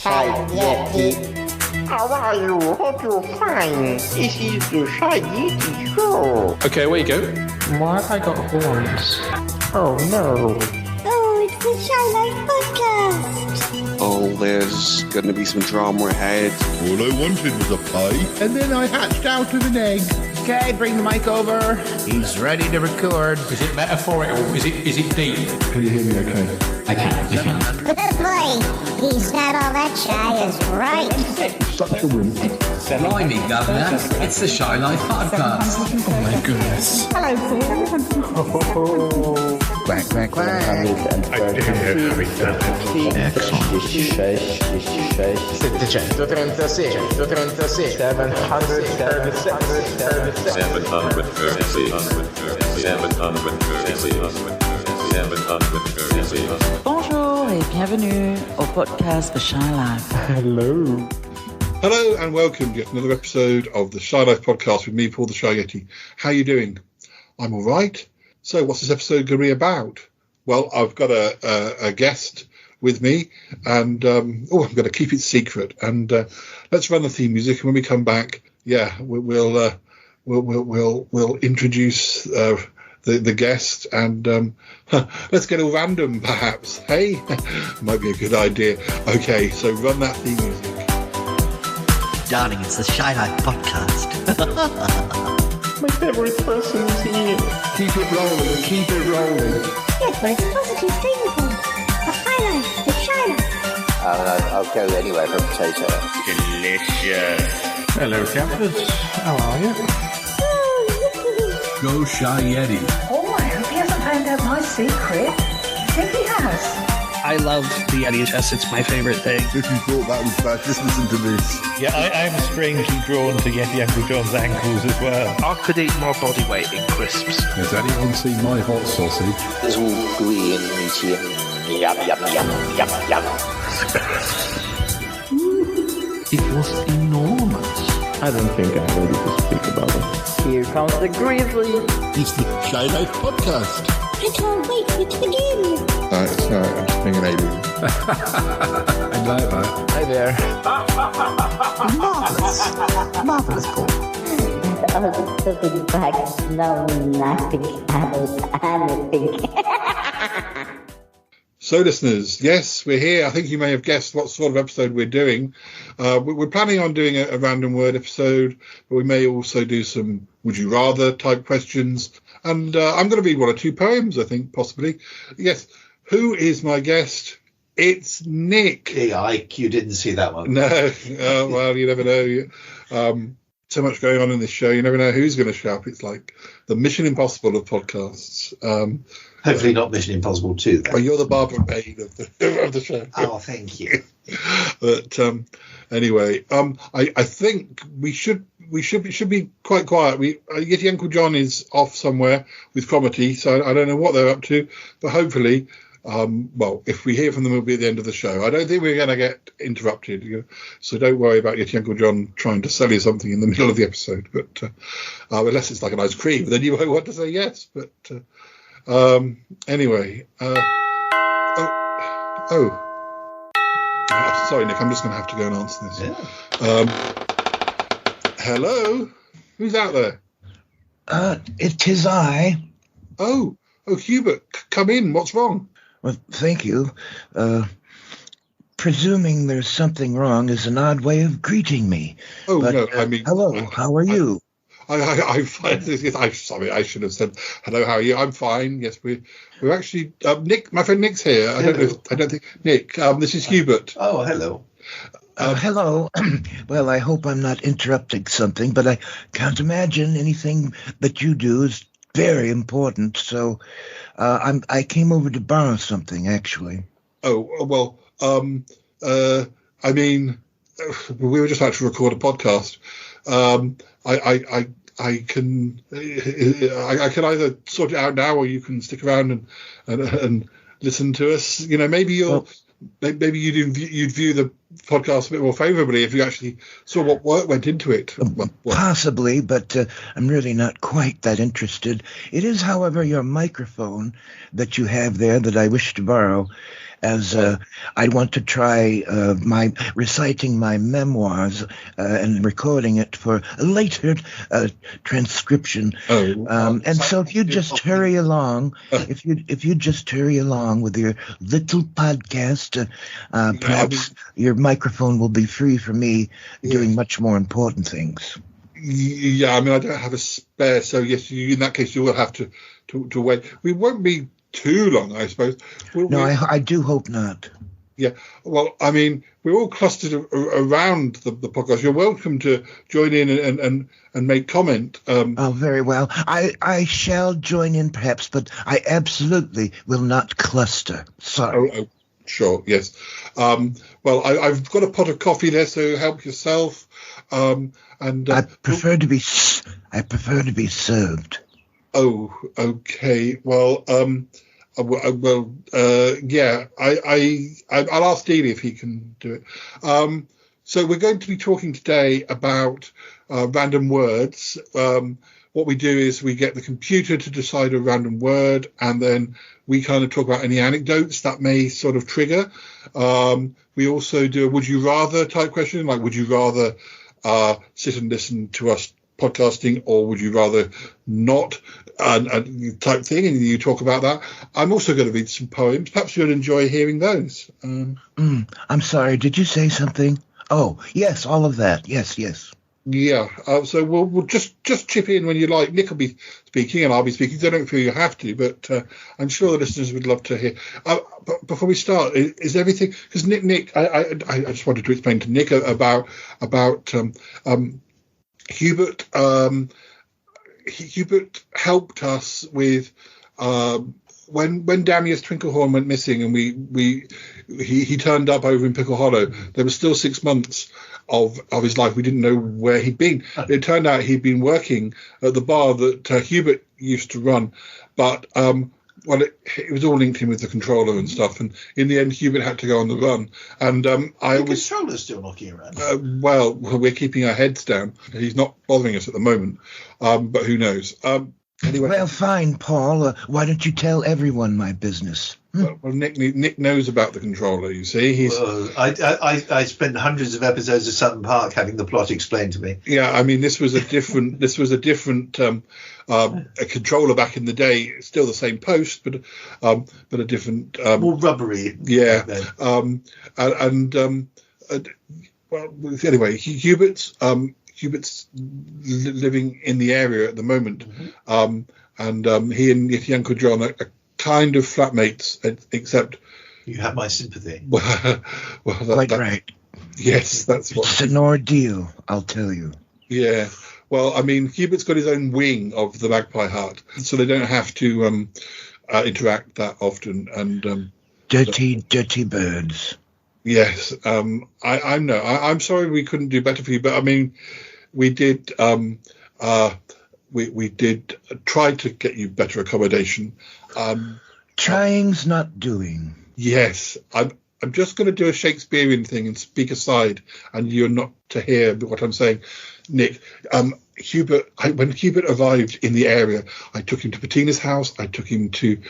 Shy Yeti. How are you? Hope you're fine. This is the Shy Yeti show. Okay, where you go? Why have I got horns? Oh no. Oh, it's the Shy Life Podcast. Oh, there's going to be some drama ahead. All I wanted was a pie, and then I hatched out of an egg. Okay, bring the mic over. He's ready to record. Is it metaphorical? Is it deep? Can you hear me okay? I can. Good boy. He's not all that shy is right. Such a wimp. Blimey, Governor. It's the Shy Life Podcast. Oh my goodness. Hello, Quack, quack, quack. Bonjour et bienvenue au podcast The Shy Life. Hello and welcome to yet another episode of the Shy Life Podcast with me, Paul the Shy Yeti. How are you doing? I'm all right. So what's this episode going to be about? Well, I've got a guest with me, and I'm going to keep it secret. And let's run the theme music, and when we come back, we'll introduce the guest, and let's get all random, perhaps. Hey, might be a good idea. Okay, so run that theme music. Darling, it's the Shy Life Podcast. My favorite person is here. Keep it rolling, keep it rolling. Yes, but it's positive thinking. The High Life, the Shy Life. I'll go anywhere for a potato. Delicious. Hello, campers. How are you? Go Shy Yeti. Oh, I hope he hasn't found out my secret. I think he has. I love the Yeti test. It's my favorite thing. If you thought that was bad, just listen to this. Yeah, I'm strangely drawn to Yeti Uncle John's ankles as well. I could eat more body weight in crisps. Has anyone seen my hot sausage? It's all gooey and meaty and yum, yum, yum, yum, yum. It was enormous. I don't think I'm ready to speak about it. Here comes the grizzly. It's the Shy Life Podcast. I can't wait for it to begin. It's not, I'm just being an alien. I like that. Hi there. Marvelous, Paul. I was sitting back, no nothing about anything. So, listeners, yes, we're here. I think you may have guessed what sort of episode we're doing. We're planning on doing a random word episode, but we may also do some would you rather type questions. And I'm going to read one or two poems, I think, possibly. Yes. Who is my guest? It's Nick. Hey, Ike, you didn't see that one. No. Well, you never know. So much going on in this show. You never know who's going to show up. It's like the Mission Impossible of podcasts. Hopefully not Mission Impossible 2. Well, you're the Barbara Bain of the show. Oh, thank you. But anyway, I think we should be quite quiet. Yeti Uncle John is off somewhere with Cromitty, so I don't know what they're up to. But hopefully, if we hear from them, it'll be at the end of the show. I don't think we're going to get interrupted, so don't worry about Yeti Uncle John trying to sell you something in the middle of the episode. But unless it's like an ice cream, then you might want to say yes. But anyway, sorry, Nick, I'm just going to have to go and answer this. Yeah. Hello? Who's out there? It is I. Oh, Hubert, come in. What's wrong? Well, thank you. Presuming there's something wrong is an odd way of greeting me. Oh, but, no, I mean... hello, how are you? I'm fine. I'm sorry, I should have said hello. How are you? I'm fine. Yes, we're actually Nick. My friend Nick's here. I don't think Nick. This is Hubert. Oh, hello. Hello. Well, I hope I'm not interrupting something, but I can't imagine anything that you do is very important. So, I came over to borrow something, actually. Oh well. I mean, we were just about to record a podcast. I can either sort it out now, or you can stick around and listen to us. Maybe you'd view the podcast a bit more favourably if you actually saw what work went into it. Possibly, but I'm really not quite that interested. It is, however, your microphone that you have there that I wish to borrow. as I want to try my reciting my memoirs and recording it for a later transcription. And so if you just hurry along, if you just hurry along with your little podcast, perhaps your microphone will be free for me doing much more important things. Yeah, I mean, I don't have a spare, so yes, in that case, you will have to wait. We won't be too long, I suppose. I do hope not. Yeah, well, I mean, we're all clustered around the podcast. You're welcome to join in and make comment. Very well. I shall join in, perhaps, but I absolutely will not cluster. Sorry. Oh, sure, yes. Well, I've got a pot of coffee there, so help yourself. I prefer to be served. Oh, okay. Well, yeah. I'll ask Dealey if he can do it. So we're going to be talking today about random words. What we do is we get the computer to decide a random word, and then we kind of talk about any anecdotes that may sort of trigger. We also do a would you rather type question, like would you rather sit and listen to us podcasting, or would you rather not, type thing, and you talk about that. I'm also going to read some poems. Perhaps you'll enjoy hearing those. I'm sorry, did you say something? Oh, yes, all of that. Yes. Yeah, so we'll just chip in when you like. Nick will be speaking and I'll be speaking, so I don't feel you have to, but I'm sure the listeners would love to hear. But before we start, is everything, because Nick, I just wanted to explain to Nick about Hubert. Hubert helped us with when Damius Twinklehorn went missing, and he turned up over in Pickle Hollow. There was still 6 months of his life we didn't know where he'd been. It turned out he'd been working at the bar that Hubert used to run, but it was all linked in with the controller and stuff, and in the end Hubert had to go on the run, and the controller's still knocking around. Well, we're keeping our heads down. He's not bothering us at the moment, but who knows. Anyway. Well, fine, Paul. Why don't you tell everyone my business? Well, Nick knows about the controller. You see, I spent hundreds of episodes of Sutton Park having the plot explained to me. Yeah, I mean, this was a different a controller back in the day. Still the same post, but a different more rubbery. Yeah, well, anyway, Hubert's living in the area at the moment, and he and Yeti Uncle John are kind of flatmates, except you have my sympathy. Well, quite right. Yes, that's what. It's an ordeal, I'll tell you. Yeah. Well, I mean, Hubert's got his own wing of the Magpie Hut, so they don't have to interact that often. And dirty birds. Yes. I'm sorry we couldn't do better for you, but I mean, we did. We did try to get you better accommodation. Trying's not doing. Yes, I'm just going to do a Shakespearean thing and speak aside, and you're not to hear what I'm saying, Nick. Hubert, when Hubert arrived in the area, I took him to Bettina's house. I took him to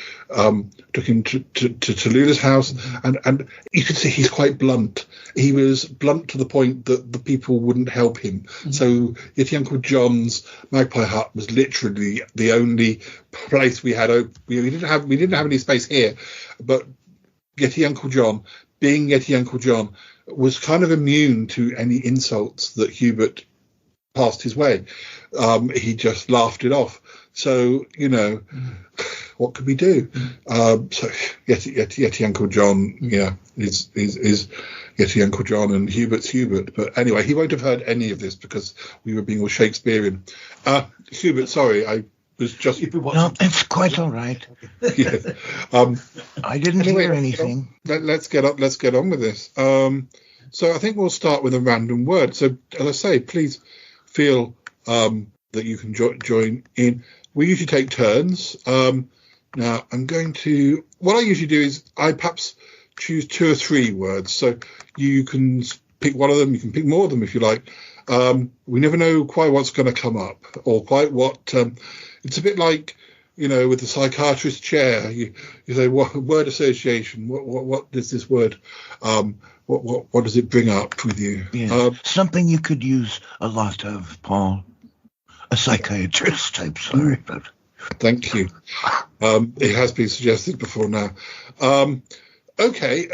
Lula's house, and you could see he's quite blunt. He was blunt to the point that the people wouldn't help him. Mm-hmm. So Yeti Uncle John's Magpie Hut was literally the only place we had open. We didn't have any space here, but Yeti Uncle John, being Yeti Uncle John, was kind of immune to any insults that Hubert passed his way. He just laughed it off. So, what could we do? So Yeti Uncle John, is Yeti Uncle John, and Hubert's Hubert. But anyway, he won't have heard any of this because we were being all Shakespearean. Hubert, sorry, I was just... No, it's quite all right. Yeah. I didn't hear anything. Let's get on with this. So I think we'll start with a random word. So, as I say, please feel that you can join in. We usually take turns. Now, what I usually do is I perhaps choose 2 or 3 words. So you can pick one of them. You can pick more of them if you like. We never know quite what's going to come up or quite what. It's a bit like with the psychiatrist's chair, you say, word association. What does this word? What does it bring up with you? Yeah. Something you could use a lot of, Paul. A psychiatrist type. Sorry, but thank you. It has been suggested before now. Okay.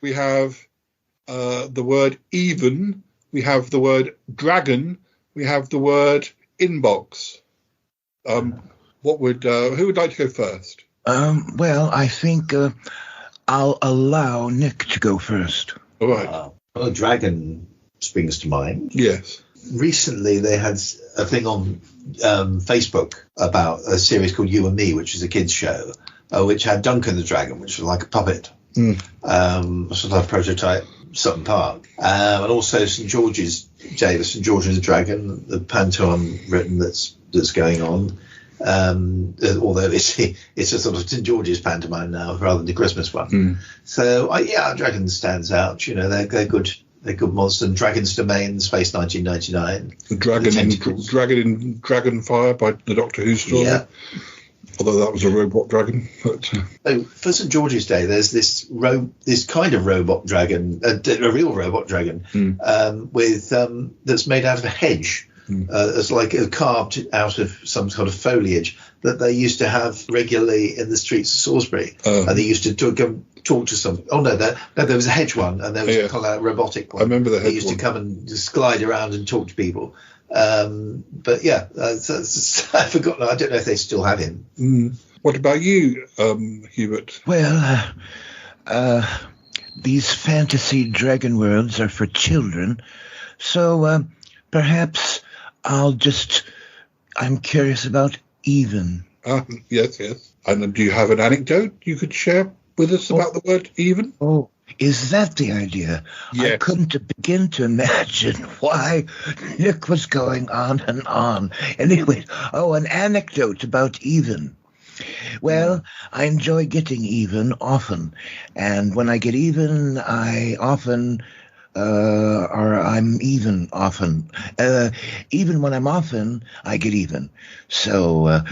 We have the word even. We have the word dragon. We have the word inbox. Who would like to go first? Well, I think I'll allow Nick to go first. All right. Well, dragon springs to mind. Yes. Recently, they had a thing on Facebook about a series called You and Me, which is a kids' show, which had Duncan the Dragon, which was like a puppet, sort of prototype Sutton Park, and also St George's Day, the St George and the Dragon, the pantomime written that's going on. Although it's a sort of St George's pantomime now rather than the Christmas one. So Dragon stands out. They're good. They're good monsters. And Dragon's Domain, Space 1999. The Dragon in Dragonfire by the Doctor Who story. Yeah. Although that was a robot dragon. But for St George's Day, there's this kind of robot dragon, a real robot dragon, with that's made out of a hedge. It's like carved out of some sort of foliage that they used to have regularly in the streets of Salisbury, and they used to talk to some. Oh no, there was a hedge one, and there was a robotic one. I remember the hedge one. They used to come and just glide around and talk to people. But yeah, I've forgotten. I don't know if they still have him. What about you, Hubert? Well, these fantasy dragon worlds are for children, so perhaps I'm curious about even. Yes. And do you have an anecdote you could share with us about the word even? Oh, is that the idea? Yes. I couldn't begin to imagine why Nick was going on and on. Anyway, an anecdote about even. Well, I enjoy getting even often. And when I get even, I often... I'm even often. Even when I'm often, I get even. So,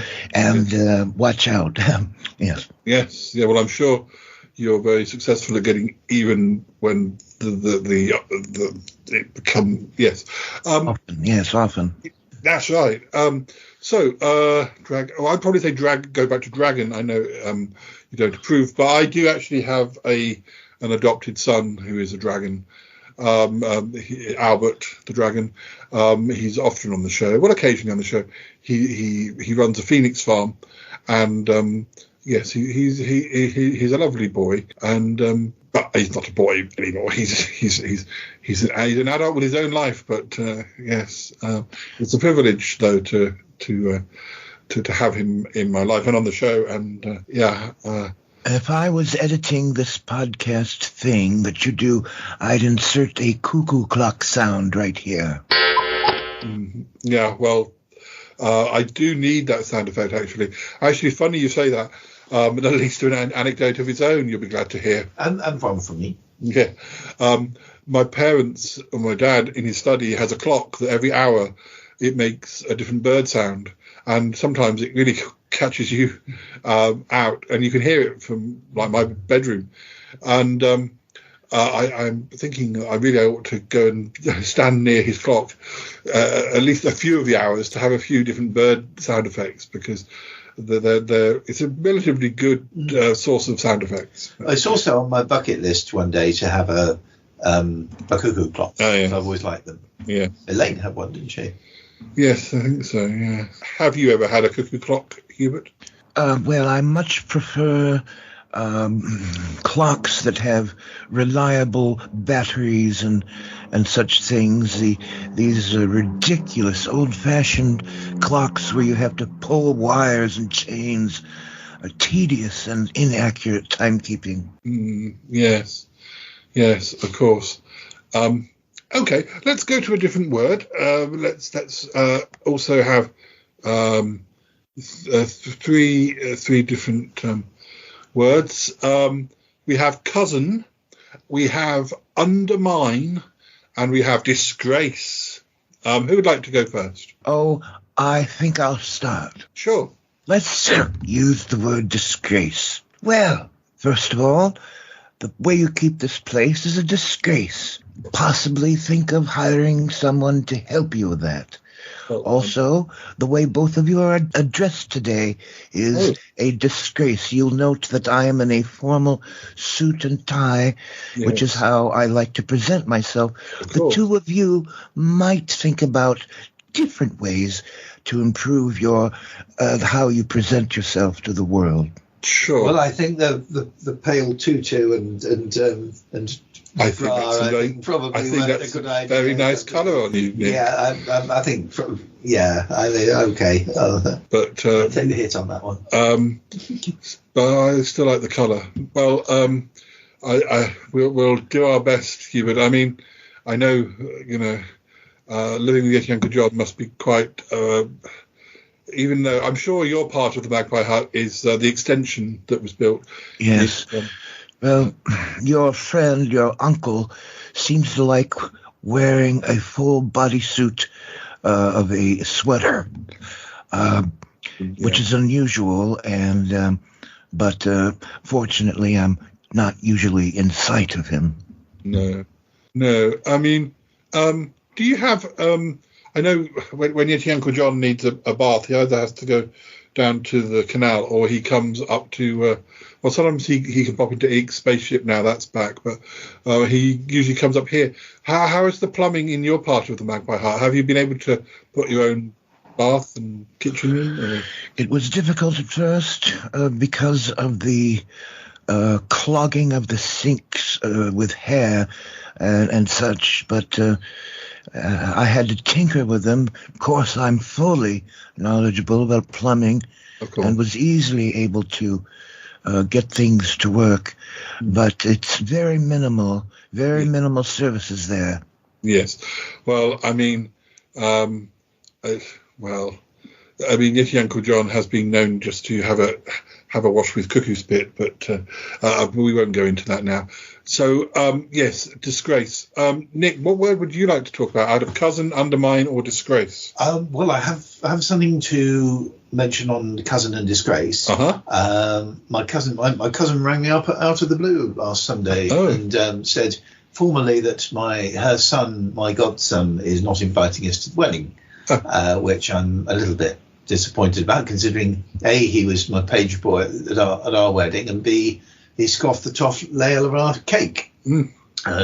watch out. Yes. Yes. Yeah. Well, I'm sure you're very successful at getting even when it become yes. Often. Yes, often. That's right. Drag. I'd probably say go back to dragon. I know you don't approve, but I do actually have an adopted son who is a dragon. Albert the dragon. He's often on the show. Well, occasionally on the show. He runs a phoenix farm, and yes, he's a lovely boy. And but he's not a boy anymore. He's an adult with his own life. But yes, it's a privilege though to have him in my life and on the show. And if I was editing this podcast thing that you do, I'd insert a cuckoo clock sound right here. Yeah, well, I do need that sound effect, actually. Actually, funny you say that. But at least to an anecdote of its own, you'll be glad to hear. And one from me. Yeah. My parents, or my dad, in his study, has a clock that every hour it makes a different bird sound. And sometimes it really catches you out, and you can hear it from like my bedroom. And I'm thinking I really ought to go and stand near his clock at least a few of the hours to have a few different bird sound effects, because it's a relatively good source of sound effects. It's also on my bucket list one day to have a cuckoo clock. Oh, yeah. I've always liked them. Yeah. Elaine had one, didn't she? Yes, I think so, yeah. Have you ever had a cuckoo clock, Hubert? Well, I much prefer clocks that have reliable batteries and such things. These ridiculous old-fashioned clocks where you have to pull wires and chains are tedious and inaccurate timekeeping. Yes, of course. Okay, let's go to a different word. Let's also have three different words. We have cousin, we have undermine, and we have disgrace. Who would like to go first? Oh, I think I'll start. Sure. Let's use the word disgrace. Well, first of all, the way you keep this place is a disgrace. Possibly think of hiring someone to help you with that. Also, the way both of you are addressed today is a disgrace. You'll note that I am in a formal suit and tie, which is how I like to present myself. The two of you might think about different ways to improve your how you present yourself to the world. Sure. Well, I think the pale tutu and I think probably that's a good a idea. very nice colour on you, Nick. Yeah, I think. Okay. But take the hit on that one. But I still like the colour. Well, we'll do our best, Hubert. I mean, I know living with Yeti Uncle John must be quite. Even though I'm sure your part of the Magpie Hut is the extension that was built. Yes. Well, your friend, your uncle, seems to like wearing a full bodysuit of a sweater, which is unusual, and but fortunately, I'm not usually in sight of him. No. I mean, do you have? I know when Yeti Uncle John needs a bath, he either has to go down to the canal or he comes up to. Well, sometimes he can pop into Eek's spaceship now. That's back, but he usually comes up here. How is the plumbing in your part of the Magpie Hut? Have you been able to put your own bath and kitchen in? Or? It was difficult at first because of the clogging of the sinks with hair and such, but I had to tinker with them. Of course, I'm fully knowledgeable about plumbing and was easily able to get things to work, but it's very minimal services there. Yes. Well, I mean, Yeti Uncle John has been known just to have a wash with cuckoo spit, but we won't go into that now. So, yes, disgrace. Nick, what word would you like to talk about? Out of cousin, undermine, or disgrace? Well, I have something to mention on cousin and disgrace. My cousin rang me up out of the blue last Sunday and said formally that her son, my godson, is not inviting us to the wedding, which I'm a little bit disappointed about, considering A, he was my page boy at our wedding, and B, he scoffed the top layer of our cake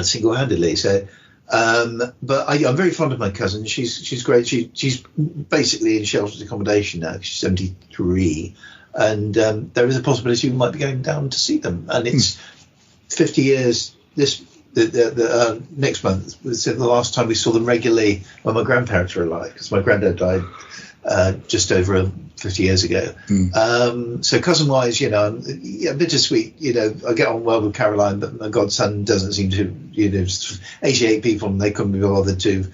single-handedly. So, but I'm very fond of my cousin. She's great. She's basically in sheltered accommodation now. She's 73, and there is a possibility we might be going down to see them. And it's 50 years. The next month was the last time we saw them regularly when my grandparents were alive, because my granddad died just over 50 years ago. So cousin-wise, bittersweet. I get on well with Caroline, but my godson doesn't seem to. 88 people, and they couldn't be bothered to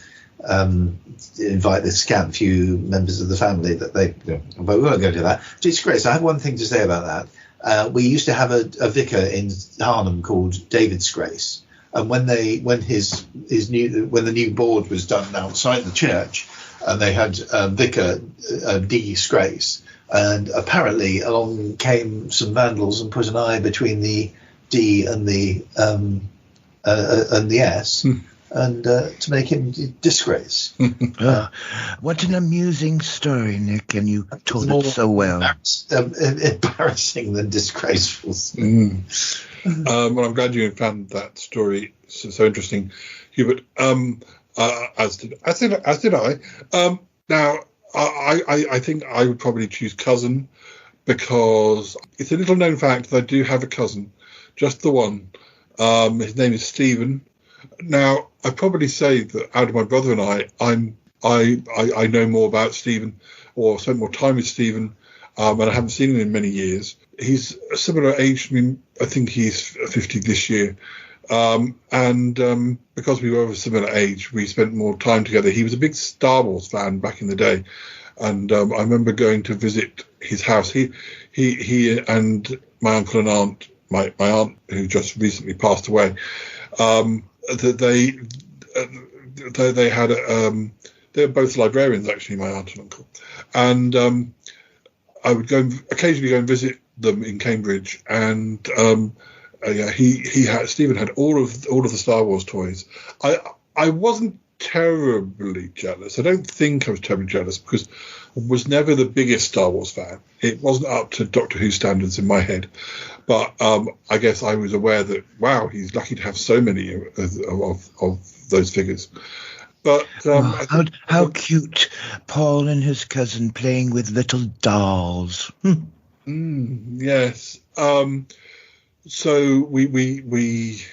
invite the scant few members of the family that they. But we won't go to that. Disgrace. I have one thing to say about that. We used to have a vicar in Harlem called David Disgrace, and when the new board was done outside the church, and they had vicar Disgrace, and apparently along came some vandals and put an I between the D and the S, and to make him disgrace. What an amusing story, Nick, and you told it so well. Embarrassing than disgraceful. Well, I'm glad you found that story so interesting, Hubert. As did I. Now, I think I would probably choose cousin, because it's a little known fact that I do have a cousin, just the one. His name is Stephen. Now, I'd probably say that out of my brother and I know more about Stephen, or spent more time with Stephen, and I haven't seen him in many years. He's a similar age. I think he's 50 this year. And because we were of a similar age, we spent more time together. He was a big Star Wars fan back in the day, and I remember going to visit his house. He and my uncle and aunt, my aunt who just recently passed away, they had they were both librarians, actually, my aunt and uncle, and I would occasionally go and visit them in Cambridge, and Stephen had all of the Star Wars toys. I wasn't terribly jealous. I don't think I was terribly jealous because I was never the biggest Star Wars fan. It wasn't up to Doctor Who standards in my head, but I guess I was aware that wow, he's lucky to have so many of those figures. But how cute, Paul and his cousin playing with little dolls. Yes. So we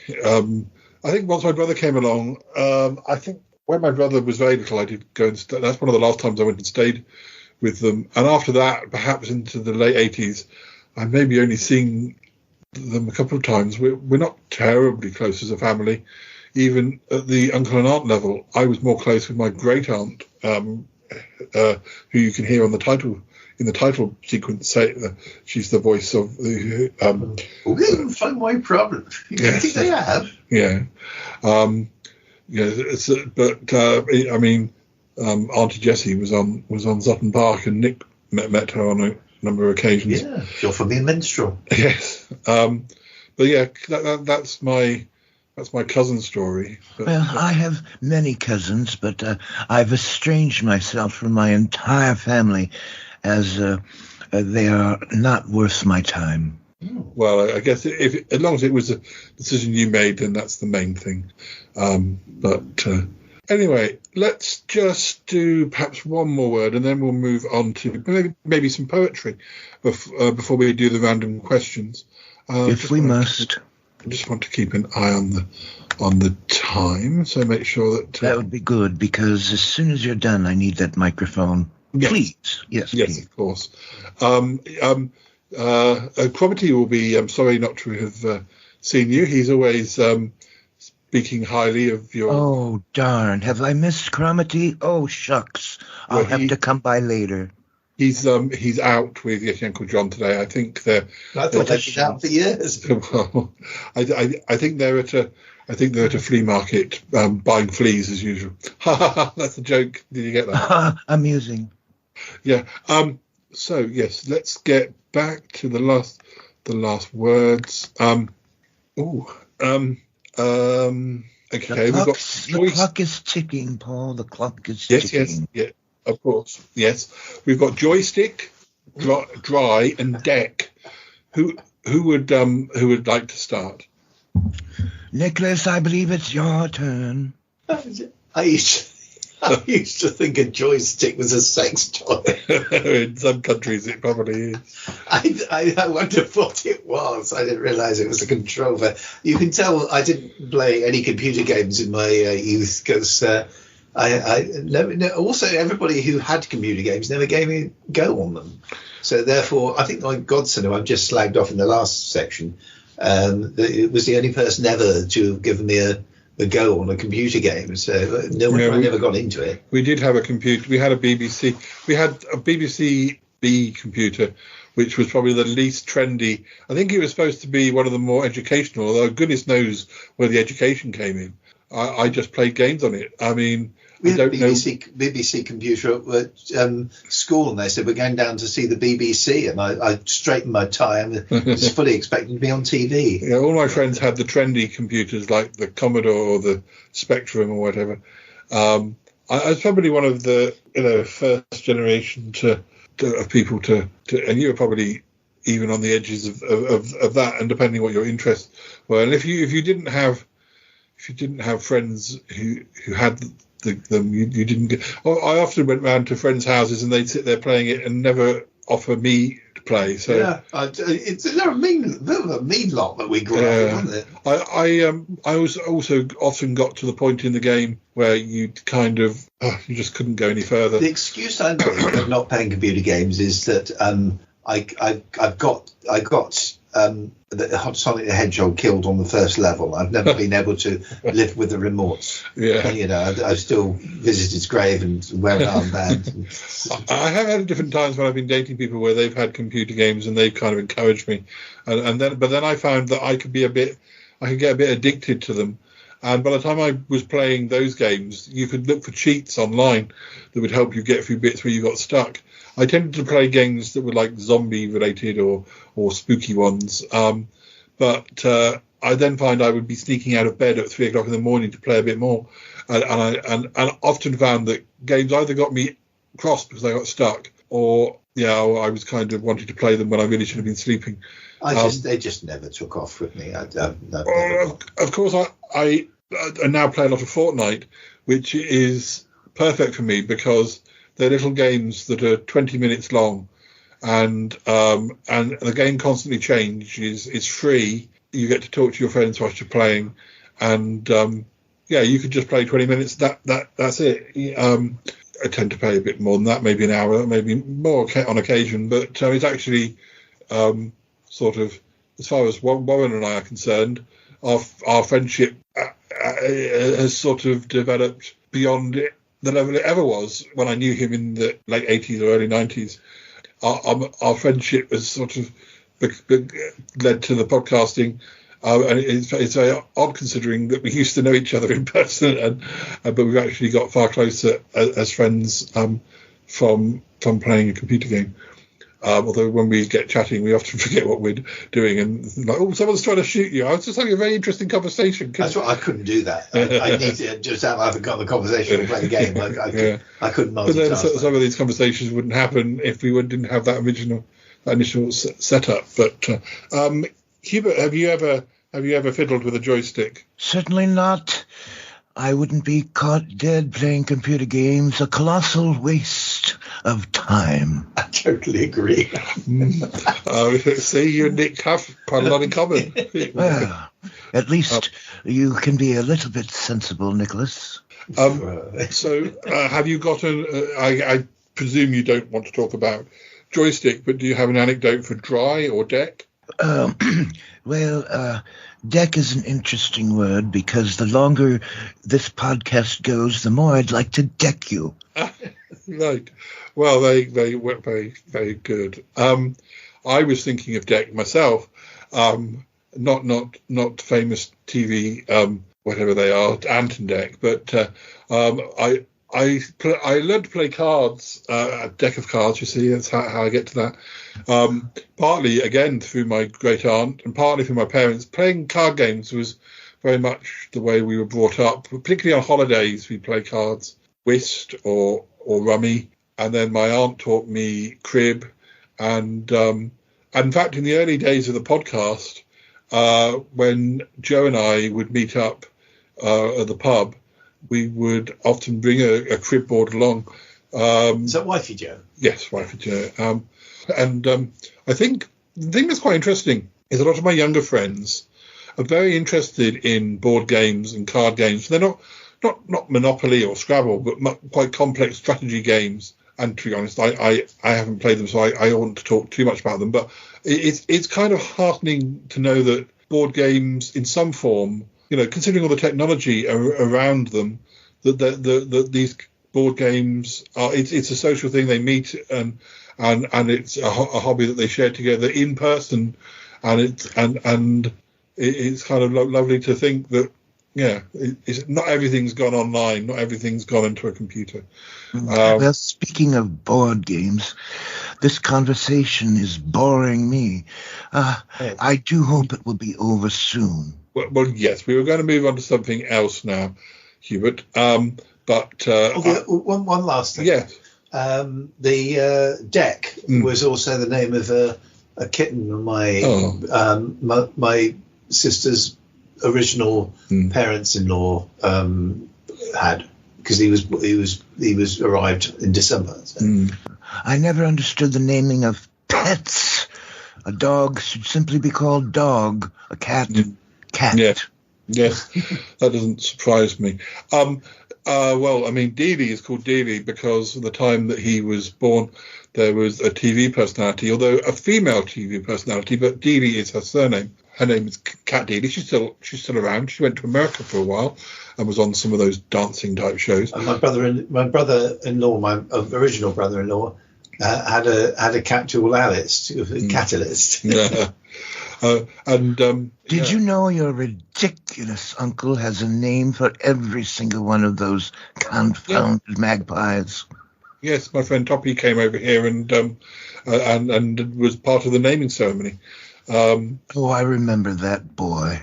I think once my brother came along, I think when my brother was very little, I did go and stay. That's one of the last times I went and stayed with them. And after that, perhaps into the late 80s, I maybe only seen them a couple of times. We're not terribly close as a family. Even at the uncle and aunt level, I was more close with my great aunt, who you can hear on the title sequence. Say she's the voice of the. Find my problem. Yes. I think they have. Yeah. I mean, Auntie Jessie was on Sutton Park, and Nick met her on a number of occasions. Yeah, you're from the minstrel. Yes. But yeah, that's my cousin story. But, well, I have many cousins, but I've estranged myself from my entire family, as they are not worth my time. Well, I guess as long as it was a decision you made, then that's the main thing. But anyway, let's just do perhaps one more word, and then we'll move on to maybe some poetry before we do the random questions. If we must. I just want to keep an eye on the time, so make sure that that would be good, because as soon as you're done, I need that microphone. Yes. Please, yes, please. Of course. Cromitty will be. I'm sorry not to have seen you. He's always speaking highly of your. Oh darn! Have I missed Cromitty? Oh shucks! I'll have to come by later. He's out with Yeti Uncle John today. I think they're. I thought they'd been out for years. Well, I think they're at a flea market buying fleas as usual. That's a joke. Did you get that? Amusing. Yeah. So yes, let's get back to the last words. Okay. The clock is ticking, Paul. The clock is ticking. Yes. Of course, yes. We've got joystick, dry, and deck. Who would like to start? Nicholas, I believe it's your turn. I used to think a joystick was a sex toy. In some countries, it probably is. I wonder what it was. I didn't realise it was a controller. You can tell I didn't play any computer games in my youth because. Also, everybody who had computer games never gave me a go on them. So therefore, I think my godson, who I've just slagged off in the last section, it was the only person ever to have given me a go on a computer game. So no one, I never got into it. We did have a computer. We had a BBC. We had a BBC B computer, which was probably the least trendy. I think it was supposed to be one of the more educational, although goodness knows where the education came in. I just played games on it. I mean, we had a BBC computer at school, and they said we're going down to see the BBC, and I straightened my tie and was fully expecting to be on TV. Yeah, all my friends had the trendy computers like the Commodore or the Spectrum or whatever. I was probably one of the first generation of people to, and you were probably even on the edges of that, and depending what your interests were. And if you didn't have friends who had them, you didn't get. I often went round to friends' houses and they'd sit there playing it and never offer me to play. So yeah, it's a mean lot that we grew up with, wasn't it? I was also often got to the point in the game where you kind of you just couldn't go any further. The excuse I make of not playing computer games is that I got the Sonic the Hedgehog killed on the first level. I've never been able to live with the remotes. Yeah, and, I've still visited his grave and wear an armband. I have had different times when I've been dating people where they've had computer games and they've kind of encouraged me, but then I found that I could get a bit addicted to them. And by the time I was playing those games, you could look for cheats online that would help you get a few bits where you got stuck. I tended to play games that were like zombie related or spooky ones. But I then find I would be sneaking out of bed at 3 o'clock in the morning to play a bit more, and I often found that games either got me cross because I got stuck, or I was kind of wanting to play them when I really should have been sleeping. They just never took off with me. Of course, I now play a lot of Fortnite, which is perfect for me because they're little games that are 20 minutes long, and the game constantly changes. It's free. You get to talk to your friends whilst you're playing, and you could just play 20 minutes. That's it. I tend to play a bit more than that, maybe an hour, maybe more on occasion. But it's actually sort of, as far as Warren and I are concerned, our friendship has sort of developed beyond the level it ever was when I knew him in the late 80s or early 90s. Our friendship has sort of led to the podcasting, and it's very odd considering that we used to know each other in person, but we've actually got far closer as friends from playing a computer game. Although when we get chatting, we often forget what we're doing, and like, oh, someone's trying to shoot you. I was just having a very interesting conversation. That's what I couldn't do that. I need to just have a conversation and play the game. I couldn't multitask. But then some of these conversations wouldn't happen if we didn't have that initial setup. But Hubert, have you ever fiddled with a joystick? Certainly not. I wouldn't be caught dead playing computer games. A colossal waste of time. I totally agree. See, you and Nick have quite a lot in common. Well, at least you can be a little bit sensible, Nicholas. So, have you got I presume you don't want to talk about joystick, but do you have an anecdote for dry or deck? Deck is an interesting word because the longer this podcast goes, the more I'd like to deck you. Right. Well, they were very, very good. I was thinking of deck myself, not famous TV, whatever they are, Ant and Deck, but I learned to play cards, a deck of cards, you see, that's how I get to that. Partly, again, through my great aunt and partly through my parents. Playing card games was very much the way we were brought up. Particularly on holidays, we play cards, whist or rummy. And then my aunt taught me crib. And in fact, in the early days of the podcast, when Joe and I would meet up at the pub, we would often bring a crib board along. Is that Wifey Joe? Yes, Wifey Joe. I think the thing that's quite interesting is a lot of my younger friends are very interested in board games and card games. They're not Monopoly or Scrabble, but quite complex strategy games. And to be honest, I haven't played them, so I don't want to talk too much about them. But it's kind of heartening to know that board games in some form, considering all the technology around them, that these board games are it's a social thing. They meet and it's a hobby that they share together in person, and it's kind of lovely to think that it's not everything's gone online, not everything's gone into a computer. Well, speaking of board games, this conversation is boring me. I do hope it will be over soon. Well, yes, we were going to move on to something else now, Hubert. But one last thing. Yes. The Deck was also the name of a kitten my sister's original parents-in-law had, because he was arrived in December. So. I never understood the naming of pets. A dog should simply be called dog. A cat, cat. Yes, that doesn't surprise me. Well, I mean, Dealey is called Dealey because at the time that he was born, there was a TV personality, although a female TV personality, but Dealey is her surname. Her name is Cat Dealey. She's still around. She went to America for a while and was on some of those dancing type shows. And my brother-in-law, my original brother-in-law, had a cat called Alice, Catalyst. Did you know your ridiculous uncle has a name for every single one of those confounded magpies? Yes, my friend Toppy came over here and was part of the naming ceremony. I remember that boy.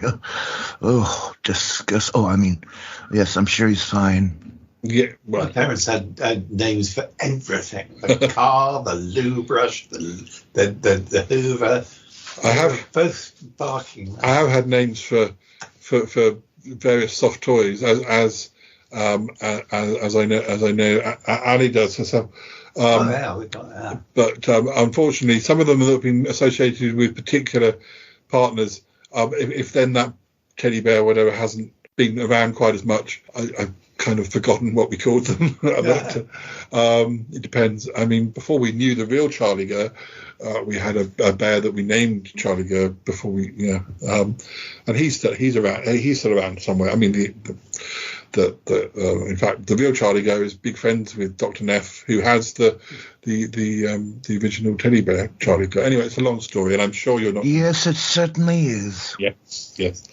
Oh, disgust. Oh, I mean, yes, I'm sure he's fine. Yeah, well, my parents had names for everything: the car, the loo brush, the Hoover. I have both barking. I have had names for various soft toys, as I know Ali does herself. We got that. But unfortunately, some of them have been associated with particular partners. If then that teddy bear or whatever hasn't been around quite as much, I've kind of forgotten what we called them. But, it depends. I mean, before we knew the real Charlie Gurr, we had a bear that we named Charlie Gurr before we, and he's still around somewhere. I mean, in fact, the real Charlie Gurr is big friends with Dr. Neff, who has the original teddy bear Charlie Gurr. Anyway, it's a long story, and I'm sure you're not. Yes, it certainly is. Yes.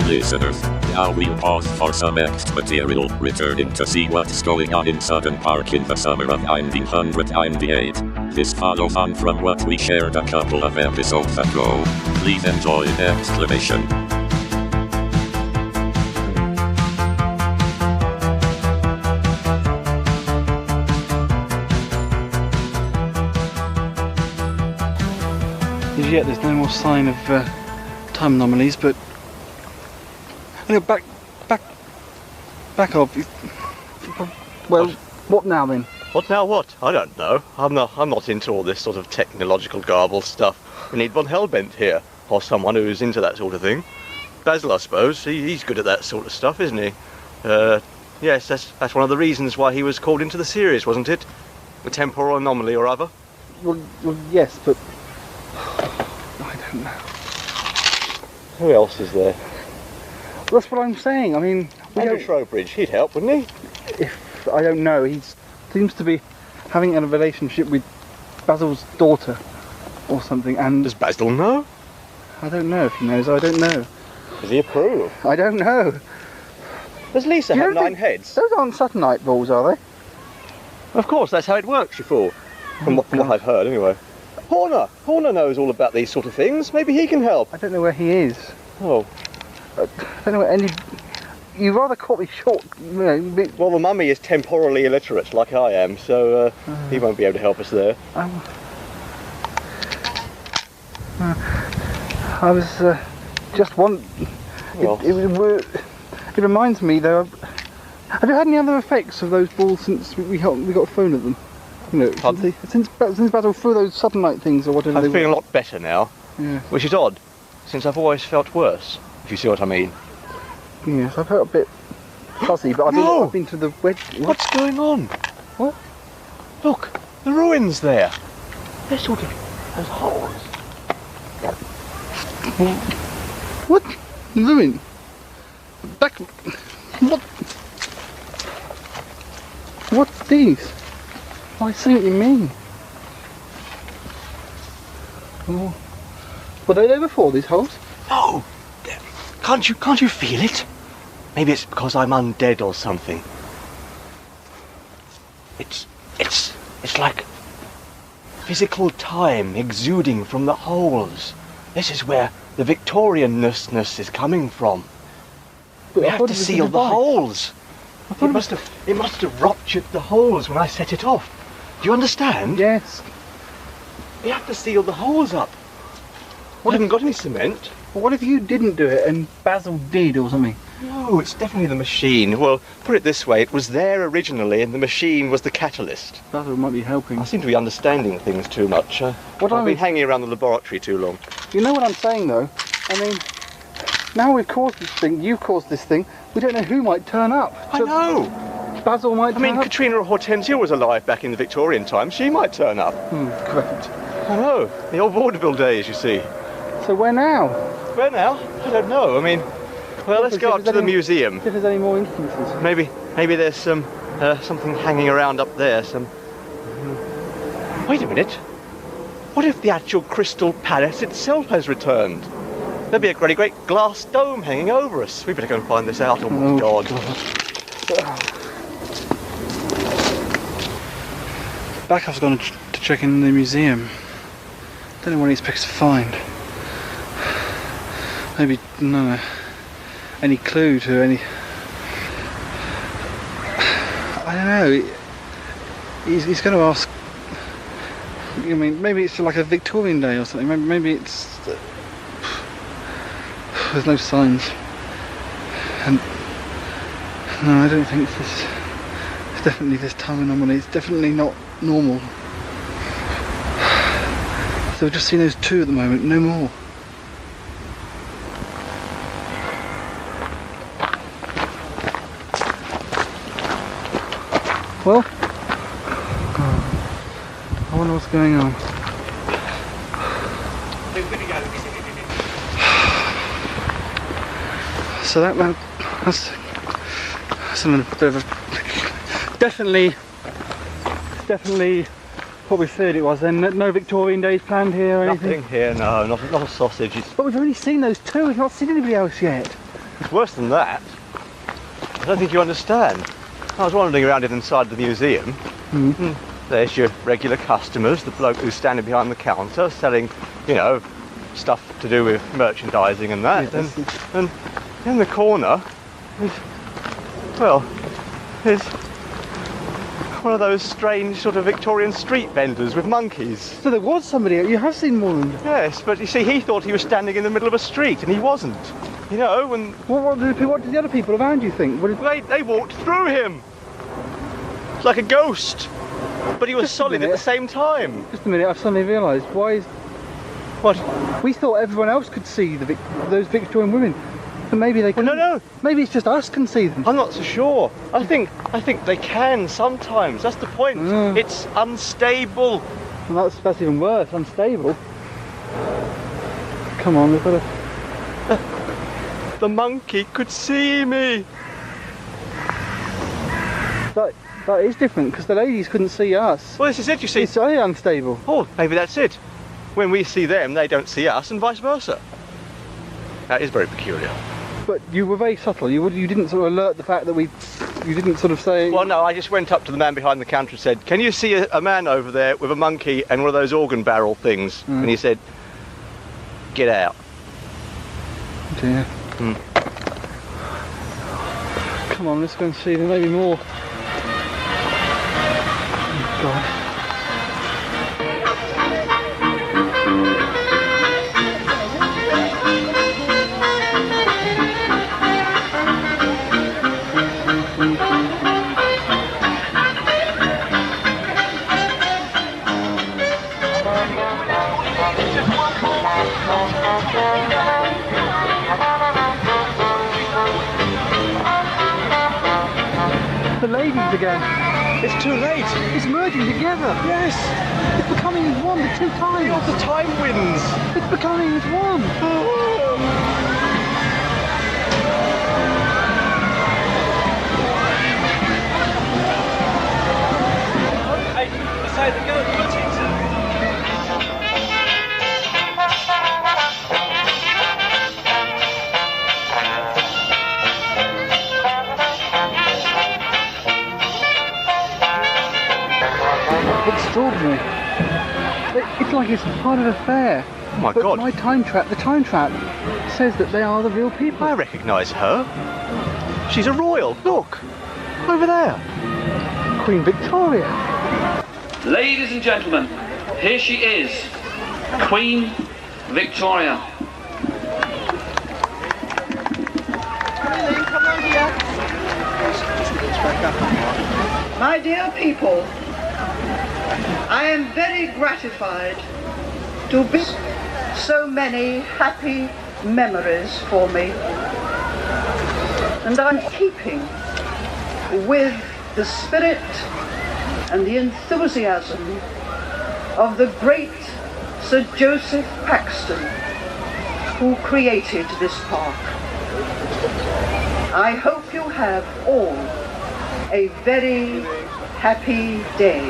Listeners, now we'll pause for some extra material, returning to see what's going on in Sutton Park in the summer of 1998. This follows on from what we shared a couple of episodes ago. Please enjoy! As yet, there's no more sign of time anomalies, but anyway, back up. Well, what now then? What now? What? I don't know. I'm not into all this sort of technological garble stuff. We need Von Hellbent here, or someone who's into that sort of thing. Basil, I suppose. He's good at that sort of stuff, isn't he? Yes, that's one of the reasons why he was called into the series, wasn't it? A temporal anomaly or other. Well, yes, but I don't know. Who else is there? That's what I'm saying. I mean, Andrew Trowbridge, he'd help, wouldn't he? I don't know. He seems to be having a relationship with Basil's daughter or something. And does Basil know? I don't know if he knows. I don't know. Does he approve? I don't know. Does Lisa have 9 heads? Those aren't Saturnite balls, are they? Of course, that's how it works, you fool. From what I've heard, anyway. Horner knows all about these sort of things. Maybe he can help. I don't know where he is. Oh. I don't know where any... You rather caught me short, you know. Well, the mummy is temporally illiterate, like I am, so he won't be able to help us there. I was just wondering... It reminds me, though... Have you had any other effects of those balls since we got a phone at them? You know, since Basil threw those Saturnite things or whatever. I'm feeling a lot better now. Yeah. Which is odd, since I've always felt worse, if you see what I mean. Yes, I've felt a bit fuzzy, but I've been to the wedge. What's going on? What? Look, the ruins there. They're sort of those holes. What? Ruin? Back. What? What's these? I see what you mean. Oh. Were they there before, these holes? No. Can't you feel it? Maybe it's because I'm undead or something. It's like physical time exuding from the holes. This is where the Victorianness is coming from. But we have to seal the holes. It must have ruptured the holes when I set it off. Do you understand? Yes. We have to seal the holes up. We haven't got any cement. Well, what if you didn't do it and Basil did or something? No, it's definitely the machine. Well, put it this way, it was there originally and the machine was the catalyst. Basil might be helping. I seem to be understanding things too much. I've been hanging around the laboratory too long. You know what I'm saying, though? I mean, now we've caused this thing, you've caused this thing, we don't know who might turn up. I know. Basil might turn up. Katrina Hortensia was alive back in the Victorian times. She might turn up. Great. I know. The old vaudeville days, you see. So where now? Where now? I don't know. I mean, well, let's go up to the museum. If there's any more instances. Maybe there's some something hanging around up there. Wait a minute. What if the actual Crystal Palace itself has returned? There'd be a great glass dome hanging over us. We better go and find this out. Oh my God. Backups gone to check in the museum. Don't know what he's expects to find. Maybe no. Any clue to any? I don't know. He's going to ask. I mean, maybe it's like a Victorian day or something. Maybe it's. There's no signs. And no, I don't think this. It's definitely this time anomaly. It's definitely not normal. So we've just seen those two at the moment. No more. Well, I wonder what's going on. So that's a bit of a definitely what we feared it was. Then no Victorian days planned here or anything. Nothing here, no, not a sausage. But we've only seen those two. We've not seen anybody else yet. It's worse than that. I don't think you understand. I was wandering around inside the museum. There's your regular customers, the bloke who's standing behind the counter selling, you know, stuff to do with merchandising and that. Yes, and in the corner is one of those strange sort of Victorian street vendors with monkeys. So there was somebody. You have seen more than. Yes, but you see, he thought he was standing in the middle of a street, and he wasn't. You know, and what did the other people around you think? They walked through him like a ghost, but he was solid at the same time. Just a minute, I've suddenly realised what we thought everyone else could see those Victorian women. But maybe they couldn't. No. Maybe it's just us can see them. I'm not so sure. I think they can sometimes. That's the point. It's unstable. Well, that's even worse. Unstable. Come on, we've got to. The monkey could see me. That is different because the ladies couldn't see us. Well, this is it. You see, it's very unstable. Oh, maybe that's it. When we see them, they don't see us, and vice versa. That is very peculiar. But you were very subtle. You didn't sort of alert the fact that you didn't sort of say. Well, no, I just went up to the man behind the counter and said, "Can you see a man over there with a monkey and one of those organ barrel things?" And he said, "Get out." Dear. Come on, let's go and see. There may be more. Oh, God. The ladies again. It's too late. It's merging together. Yes. It's becoming as one, the two times. All the time wins. It's becoming as one. Hey, decide to go. Extraordinary. It's like it's part of a fair. Oh my God. The time trap says that they are the real people. I recognise her. She's a royal. Look, over there. Queen Victoria. Ladies and gentlemen, here she is, Queen Victoria. My dear people, I am very gratified to be so many happy memories for me, and I'm keeping with the spirit and the enthusiasm of the great Sir Joseph Paxton, who created this park. I hope you have all a very happy day.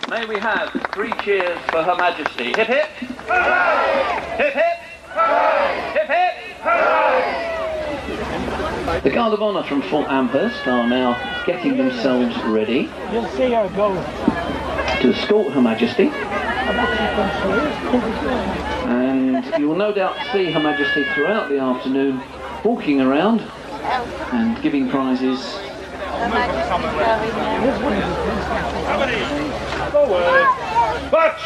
May we have 3 cheers for Her Majesty. Hip hip! Hooray! Hip hip! Hooray! Hip hip! Hooray! The Guard of Honour from Fort Amherst are now getting themselves ready. You'll see her go. To escort Her Majesty. And you will no doubt see Her Majesty throughout the afternoon walking around and giving prizes. Forward! March!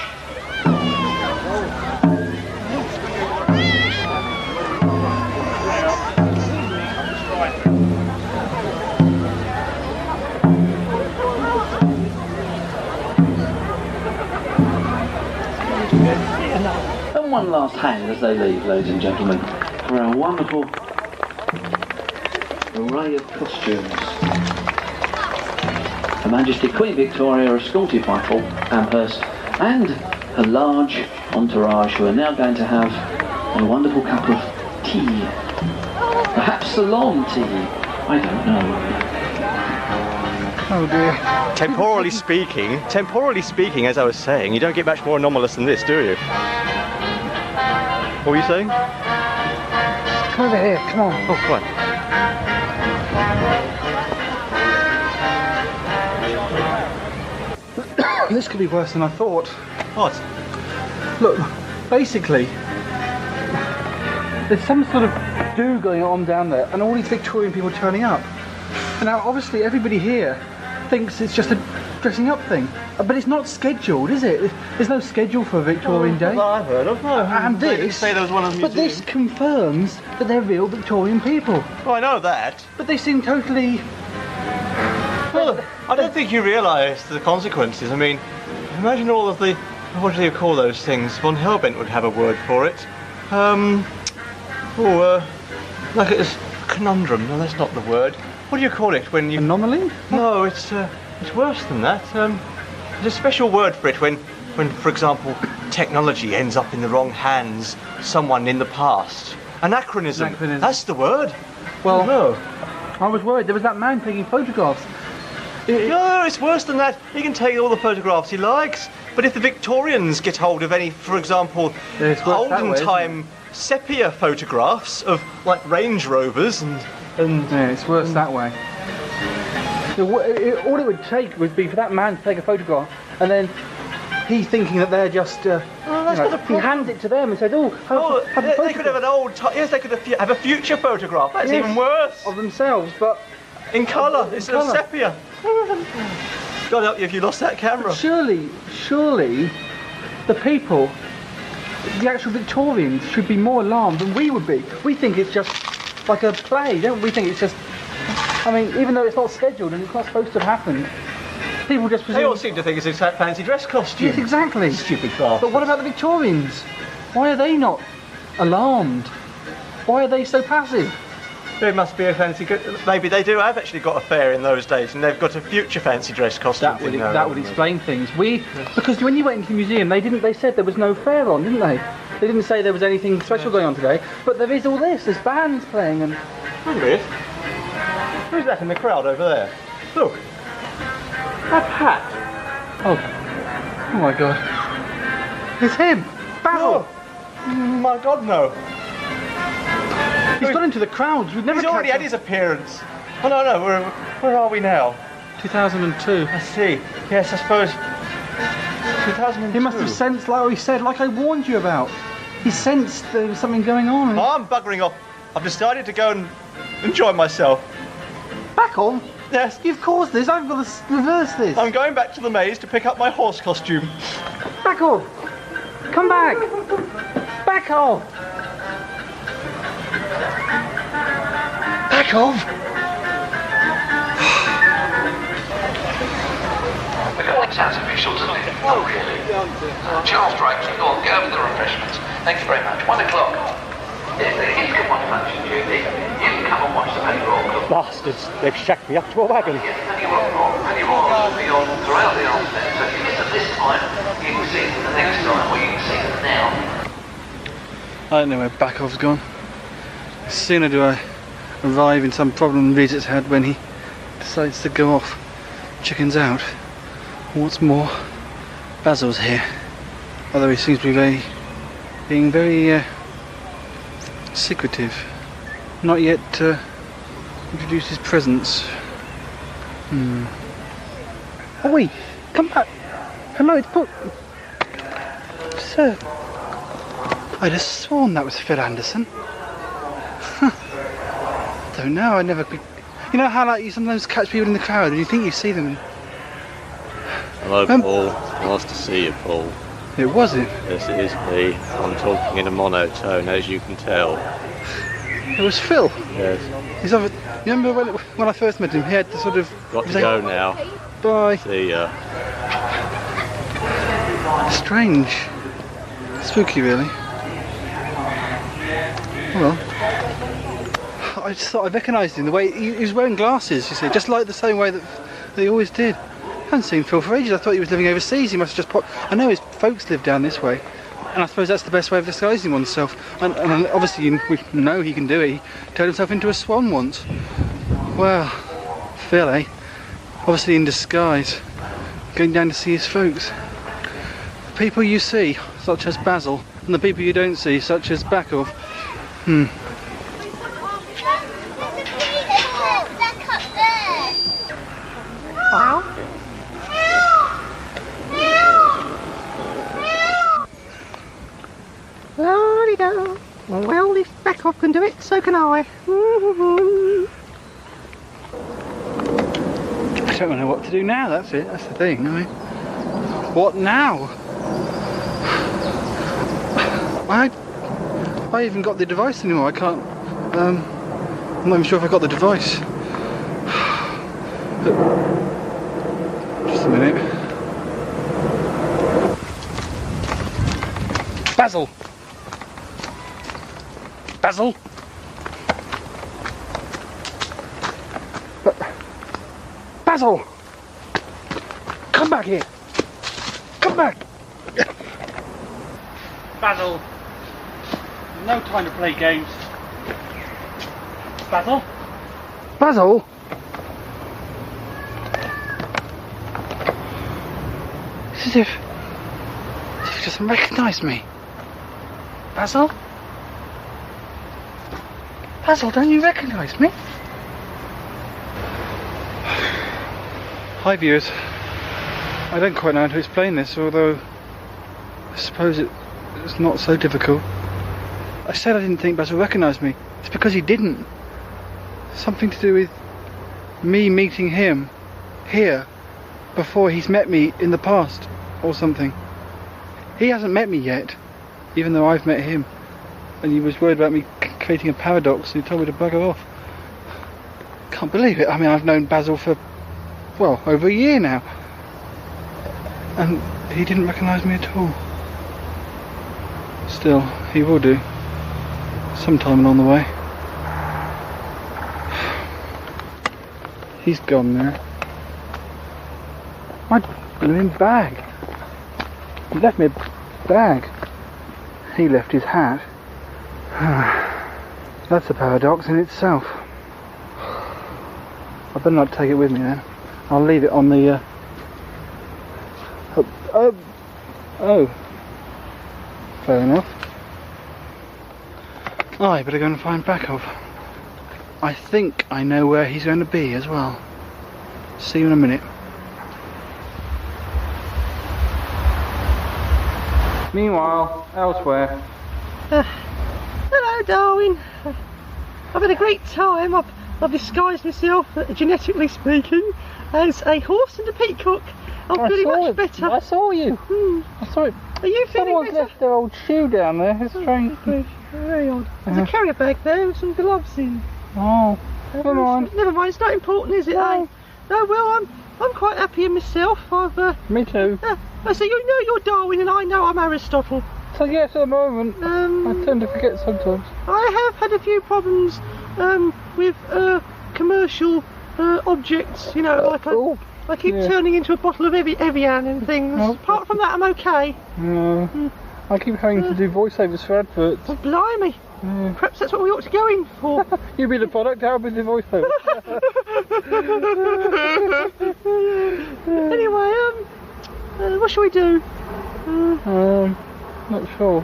And one last hand as they leave, ladies and gentlemen, for our wonderful array of costumes. Her Majesty Queen Victoria, escorted by Fort Amherst, and her large entourage, who are now going to have a wonderful cup of tea. Perhaps Ceylon tea, I don't know. Oh dear. Temporally speaking, as I was saying, you don't get much more anomalous than this, do you? What were you saying? Come over here, come on. Oh, come on. This could be worse than I thought. What? Look, basically, there's some sort of do going on down there, and all these Victorian people turning up. And now, obviously, everybody here thinks it's just a dressing up thing, but it's not scheduled, is it? There's no schedule for a Victorian Day. I've heard of. No, and this, say there was one of the but this confirms that they're real Victorian people. Oh, I know that. But they seem totally. Well, I don't think you realise the consequences. I mean, imagine all of the, what do you call those things? Von Hellbent would have a word for it. Like it's conundrum. No, that's not the word. What do you call it when you... Anomaly? No, it's worse than that. There's a special word for it when, for example, technology ends up in the wrong hands, someone in the past. Anachronism. That's the word. Well, no. I was worried. There was that man taking photographs. No, it's worse than that. He can take all the photographs he likes. But if the Victorians get hold of any, for example, olden time sepia photographs of like Range Rovers and yeah, it's worse that way. All it would take would be for that man to take a photograph, and then he thinking that they're just. He hands it to them and says, "Oh, they could have an old. Yes, they could have a future photograph. That's even worse of themselves, but in colour. It's a sepia. God help you if you lost that camera. Surely, the people, the actual Victorians, should be more alarmed than we would be. We think it's just like a play, don't we? Think it's just. I mean, even though it's not scheduled and it's not supposed to have happened, people just presume... They all seem to think it's a fancy dress costume. Yes, exactly. Stupid bastards. But what about the Victorians? Why are they not alarmed? Why are they so passive? There must be a fancy... Maybe they do have actually got a fair in those days, and they've got a future fancy dress costume. That would explain things. Because when you went into the museum, they said there was no fair on, didn't they? They didn't say there was anything special going on today. But there is all this. There's bands playing and... Hubert? Who's that in the crowd over there? Look. That hat. Oh my God. It's him. Basil. Oh my God, no. He's gone into the crowds. We've never. He's already had his appearance. Oh no, where are we now? 2002. I see. Yes, I suppose. 2002. He must have sensed, like he said, like I warned you about. He sensed there was something going on. I'm buggering off. I've decided to go and enjoy myself. Back on? Yes. You've caused this. I've got to reverse this. I'm going back to the maze to pick up my horse costume. Back off. Come back. Back off. Back off. The calling sounds official, doesn't it? Oh, really? Charles breaks. Go on, get over the refreshments. Thank you very much. 1 o'clock. If you can watch much, you can come and watch the paper or Bastards, they've shacked me up to a wagon. Throughout the afternoon, so if you miss them this time, you can see them the next time, or you can see them now. I don't know where Bakov's gone. Sooner do I arrive in some problem Regis had when he decides to go off chickens out. What's more, Basil's here. Although he seems to be being very secretive. Not yet introduced his presence. Oi, come back. Hello, it's Paul. Sir. I'd have sworn that was Phil Anderson. Don't know, I never could. You know how like you sometimes catch people in the crowd and you think you see them. Hello, Paul. Nice to see you, Paul. It was it? Yes, it is me. I'm talking in a monotone, as you can tell. It was Phil? Yes. He's over, you remember when I first met him, he had the sort of... Got to go now. Bye. See ya. Strange. Spooky, really. Well, I just thought I recognised him, the way he was wearing glasses, you see, just like the same way that he always did. I hadn't seen Phil for ages. I thought he was living overseas. He must have just popped... I know his folks live down this way, and I suppose that's the best way of disguising oneself. And obviously we know he can do it. He turned himself into a swan once. Well, Phil, eh? Obviously in disguise, going down to see his folks. The people you see, such as Basil, and the people you don't see, such as Bakov. Wow. La-di-da. Well, if Bakov can do it, so can I. I don't know what to do now, that's it, that's the thing. I mean, what now? I even got the device anymore, I can't, I'm not even sure if I got the device. Just a minute. Basil! Basil! Basil! Come back here! Come back! Basil! No time to play games. Basil? Basil? It's as if he doesn't recognise me. Basil? Basil, don't you recognise me? Hi viewers. I don't quite know how to explain this, although I suppose it's not so difficult. I said I didn't think Basil recognised me. It's because he didn't. Something to do with me meeting him here before he's met me in the past or something. He hasn't met me yet, even though I've met him. And he was worried about me creating a paradox and he told me to bugger off. Can't believe it. I mean, I've known Basil for, well, over a year now. And he didn't recognise me at all. Still, he will do. Sometime along the way. He's gone now. My blooming bag. He left me a bag. He left his hat. That's a paradox in itself. I better not take it with me then. I'll leave it on the oh. Fair enough. I better go and find Bakov. I think I know where he's going to be as well. See you in a minute. Meanwhile, elsewhere. Hello, Darwin. I've had a great time. I've disguised myself, genetically speaking, as a horse and a peacock. I'm feeling much better. I saw you. I saw it. Are you feeling Someone's better? left their old shoe down there. It's strange. Very odd. There's a carrier bag there with some gloves in. Oh, never mind. Never mind. It's not important, is it? No. Eh? No. Well, I'm quite happy in myself. Me too. So you know you're Darwin, and I know I'm Aristotle. So yes, at the moment, I tend to forget sometimes. I have had a few problems with commercial objects, you know, I keep turning into a bottle of Evian and things. Apart from that, I'm okay. I keep having to do voiceovers for adverts. Oh, blimey. Perhaps that's what we ought to go in for. You be the product, I'll be the voiceover. Anyway, what shall we do? Not sure.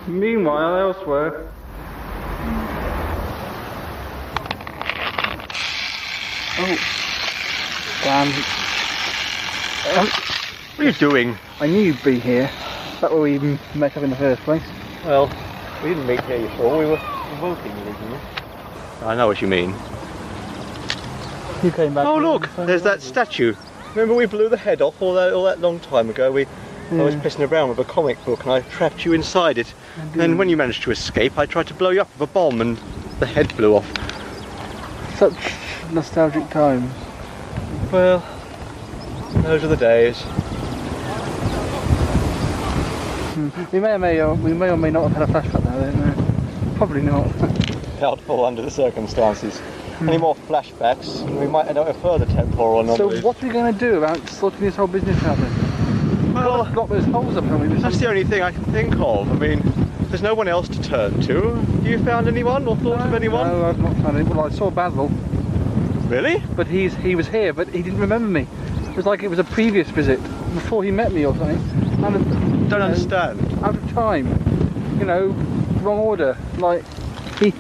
Meanwhile, elsewhere. Oh, damn. What are you doing? I knew you'd be here. That's where we even met up in the first place. Well, we didn't meet here, you saw. We were walking originally. I know what you mean. You came back. Oh, look, there's that statue. Remember we blew the head off all that long time ago? I was pissing around with a comic book and I trapped you inside it. And when you managed to escape, I tried to blow you up with a bomb and the head blew off. Such nostalgic times. Well, those are the days. We may or may not have had a flashback now, don't we? Probably not. Doubtful under the circumstances. Any more flashbacks, we might end up with further temporal anomalies. So what are we going to do about sorting this whole business out then? Well, block those holes up, haven't we? That's the only thing I can think of. I mean, there's no one else to turn to. Have you found anyone or thought of anyone? No, I've not found anyone. Well, I saw Basil. Really? But he was here, but he didn't remember me. It was like it was a previous visit, before he met me or something. Don't understand. Out of time. You know, wrong order. Like, he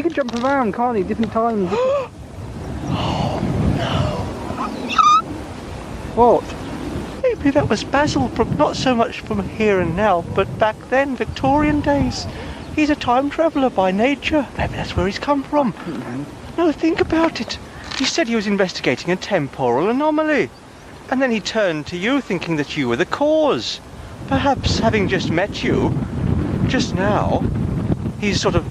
can jump around, can't he? Different times. Oh, no. What? Maybe that was Basil, not so much from here and now, but back then, Victorian days. He's a time traveller by nature. Maybe that's where he's come from. No, think about it. He said he was investigating a temporal anomaly. And then he turned to you thinking that you were the cause. Perhaps having just met you, just now, he's sort of...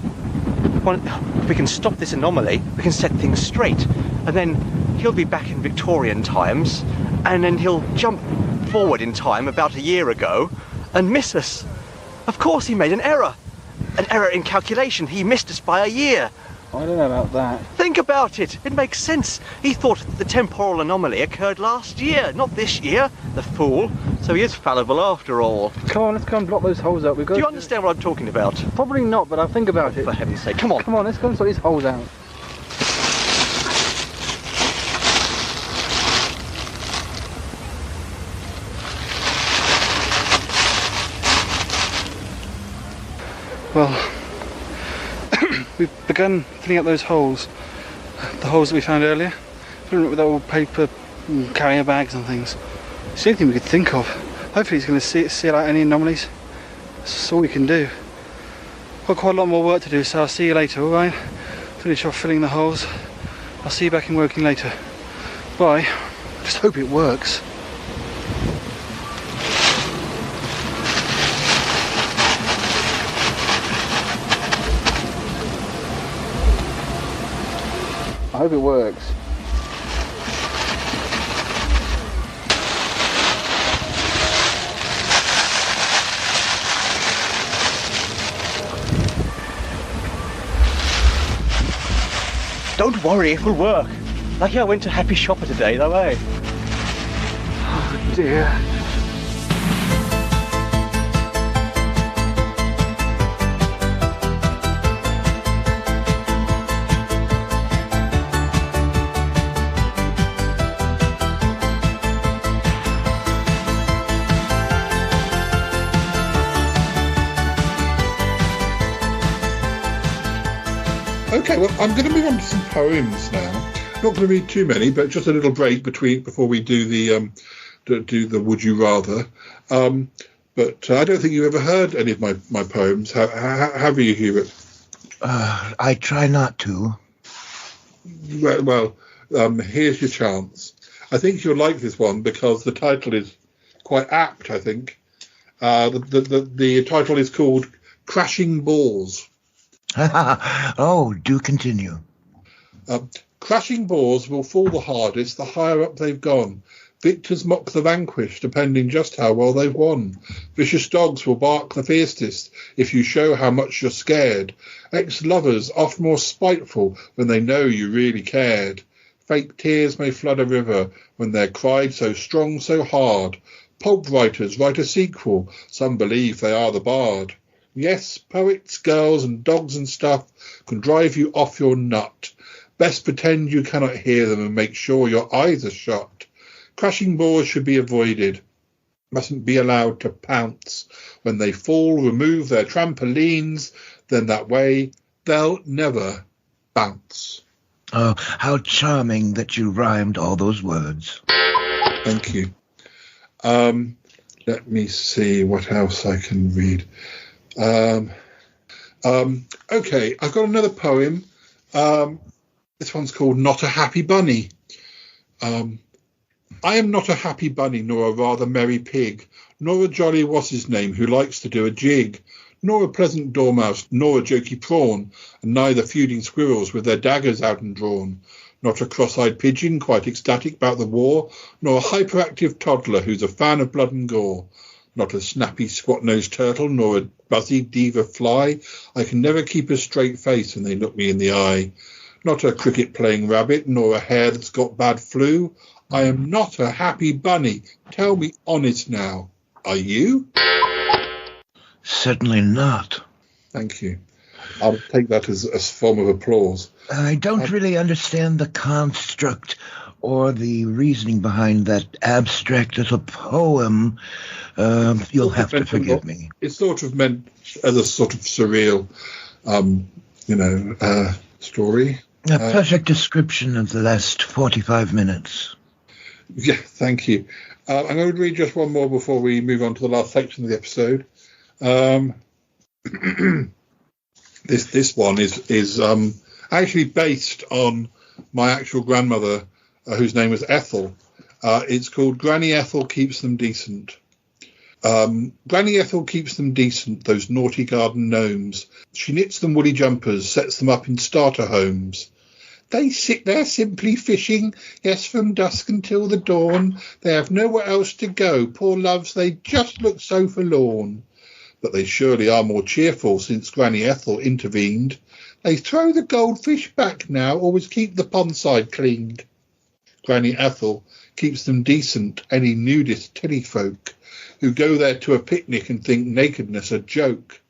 Well, we can stop this anomaly, we can set things straight, and then he'll be back in Victorian times, and then he'll jump forward in time about a year ago and miss us. Of course he made an error in calculation. He missed us by a year. I don't know about that. Think about it. It makes sense. He thought the temporal anomaly occurred last year, not this year. The fool. So he is fallible after all. Come on, let's go and block those holes out. Do you understand what I'm talking about? Probably not, but I'll think about it. For heaven's sake, come on. Come on, let's go and sort these holes out. Well, we've begun filling up those holes. The holes that we found earlier. Filling it with old paper, carrier bags and things. It's the only thing we could think of. Hopefully it's going to seal out any anomalies. That's all we can do. Got quite a lot more work to do, so I'll see you later, alright? Finish off filling the holes. I'll see you back in working later. Bye. Just hope it works. I hope it works. Don't worry, it will work. Lucky I went to Happy Shopper today, though, eh? Oh dear. Okay, well, I'm going to move on to some poems now. Not going to read too many, but just a little break before we do the Would You Rather. But I don't think you've ever heard any of my poems. Have you, Hubert? I try not to. Well, here's your chance. I think you'll like this one because the title is quite apt, I think. The title is called Crashing Balls. Oh, do continue. Crashing balls will fall the hardest the higher up they've gone. Victors mock the vanquished, depending just how well they've won. Vicious dogs will bark the fiercest if you show how much you're scared. Ex-lovers oft more spiteful when they know you really cared. Fake tears may flood a river when they're cried so strong, so hard. Pulp writers write a sequel, some believe they are the bard. Yes, poets, girls and dogs and stuff can drive you off your nut. Best pretend you cannot hear them and make sure your eyes are shut. Crashing boars should be avoided. Mustn't be allowed to pounce. When they fall, remove their trampolines, then that way they'll never bounce. Oh, how charming that you rhymed all those words. Thank you. Let me see what else I can read. Okay, I've got another poem. This one's called Not a Happy Bunny. I am not a happy bunny, nor a rather merry pig, nor a jolly what's-his-name who likes to do a jig, nor a pleasant dormouse, nor a jokey prawn, and neither feuding squirrels with their daggers out and drawn, not a cross-eyed pigeon quite ecstatic about the war, nor a hyperactive toddler who's a fan of blood and gore, not a snappy squat-nosed turtle, nor a buzzy diva fly. I can never keep a straight face when they look me in the eye. Not a cricket-playing rabbit, nor a hare that's got bad flu. I am not a happy bunny. Tell me honest now. Are you? Certainly not. Thank you. I'll take that as a form of applause. I don't really understand the construct or the reasoning behind that abstract little poem. You'll have to forgive me. It's sort of meant as a sort of surreal, story. A perfect description of the last 45 minutes. Yeah, thank you. I'm going to read just one more before we move on to the last section of the episode. This one is actually based on my actual grandmother, whose name was Ethel. It's called Granny Ethel Keeps Them Decent. Granny Ethel keeps them decent, those naughty garden gnomes. She knits them woolly jumpers, sets them up in starter homes. They sit there simply fishing, yes, from dusk until the dawn. They have nowhere else to go, poor loves, they just look so forlorn. But they surely are more cheerful since Granny Ethel intervened. They throw the goldfish back now, always keep the pond side cleaned. Granny Ethel keeps them decent, any nudist tillyfolk who go there to a picnic and think nakedness a joke.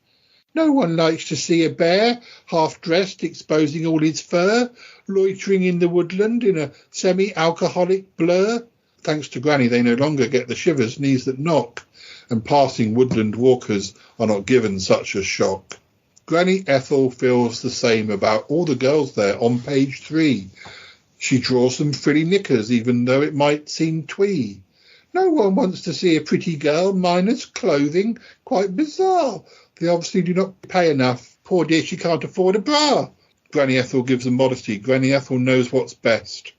No one likes to see a bear, half-dressed, exposing all his fur, loitering in the woodland in a semi-alcoholic blur. Thanks to Granny, they no longer get the shivers, knees that knock, and passing woodland walkers are not given such a shock. Granny Ethel feels the same about all the girls there on page 3. She draws them frilly knickers, even though it might seem twee. No one wants to see a pretty girl minus clothing. Quite bizarre. They obviously do not pay enough. Poor dear, she can't afford a bra. Granny Ethel gives them modesty. Granny Ethel knows what's best.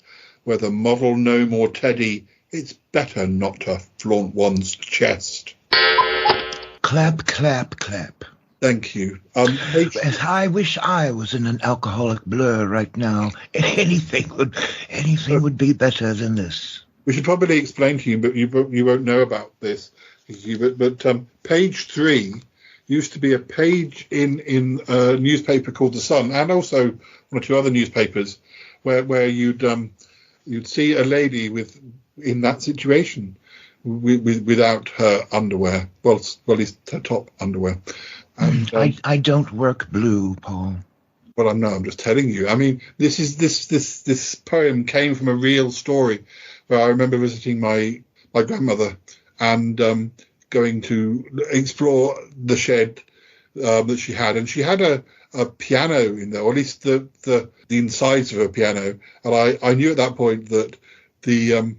Whether model, gnome or teddy, it's better not to flaunt one's chest. Clap, clap, clap. Thank you. I wish I was in an alcoholic blur right now. Anything would be better than this. We should probably explain to you, but you won't know about this, Hubert. But page 3 used to be a page in a newspaper called The Sun, and also one or two other newspapers, where you'd see a lady in that situation without her underwear. Well, at least her top underwear. And, I don't work blue, Paul. Well, I'm just telling you. I mean, this poem came from a real story where I remember visiting my grandmother and going to explore the shed that she had, and she had a piano in there, or at least the insides of a piano. And I knew at that point that the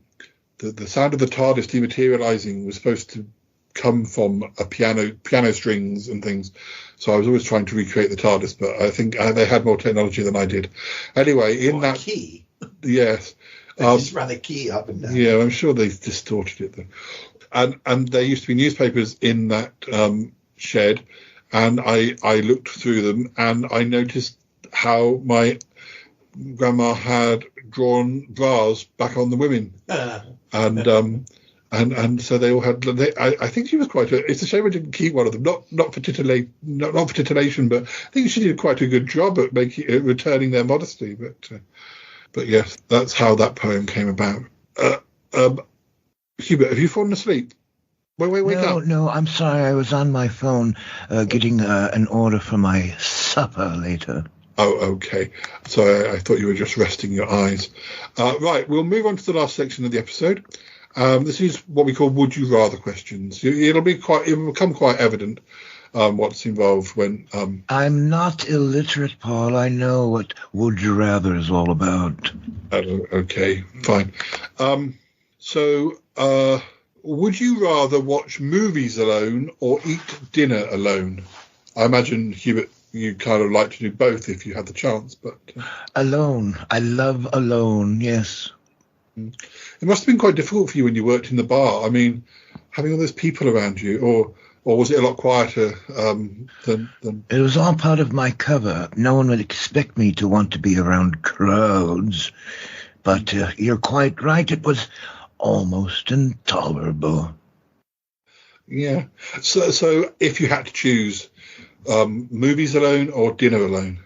sound of the TARDIS dematerializing was supposed to come from a piano strings and things. So I was always trying to recreate the TARDIS, but I think they had more technology than I did. Anyway, that key. Yes. They just ran a key up and down. Yeah, I'm sure they distorted it though. And there used to be newspapers in that shed, and I looked through them and I noticed how my Grandma had drawn bras back on the women, and so they all had. I think she was quite. It's a shame I didn't keep one of them. Not for titillation, but I think she did quite a good job at returning their modesty. But yes, that's how that poem came about. Hubert, have you fallen asleep? Wake up. No, I'm sorry. I was on my phone getting an order for my supper later. Oh, okay. So I thought you were just resting your eyes. Right, we'll move on to the last section of the episode. This is what we call Would You Rather questions. It will become quite evident what's involved when... I'm not illiterate, Paul. I know what Would You Rather is all about. Okay, fine. So, would you rather watch movies alone or eat dinner alone? I imagine, Hubert, you kind of like to do both if you had the chance, but... Alone. I love alone, yes. It must have been quite difficult for you when you worked in the bar. I mean, having all those people around you, or was it a lot quieter than... It was all part of my cover. No one would expect me to want to be around crowds. But you're quite right. It was almost intolerable. Yeah. So if you had to choose movies alone or dinner alone?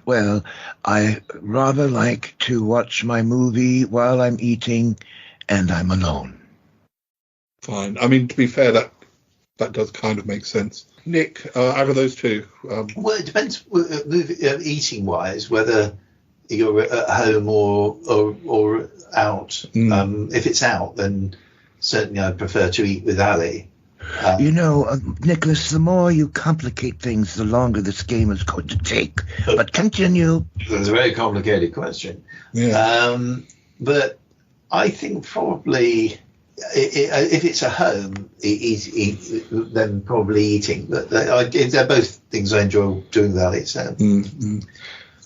Well, I rather like to watch my movie while I'm eating and I'm alone. Fine. I mean, to be fair, that does kind of make sense. Nick, out of those two? Well, it depends, eating-wise, whether you're at home or out. If it's out, then certainly I'd prefer to eat with Ali. Nicholas, the more you complicate things, the longer this game is going to take. But continue. That's a very complicated question. Yeah. But I think probably if it's at home, then probably eating. But they're both things I enjoy doing with Ali. So.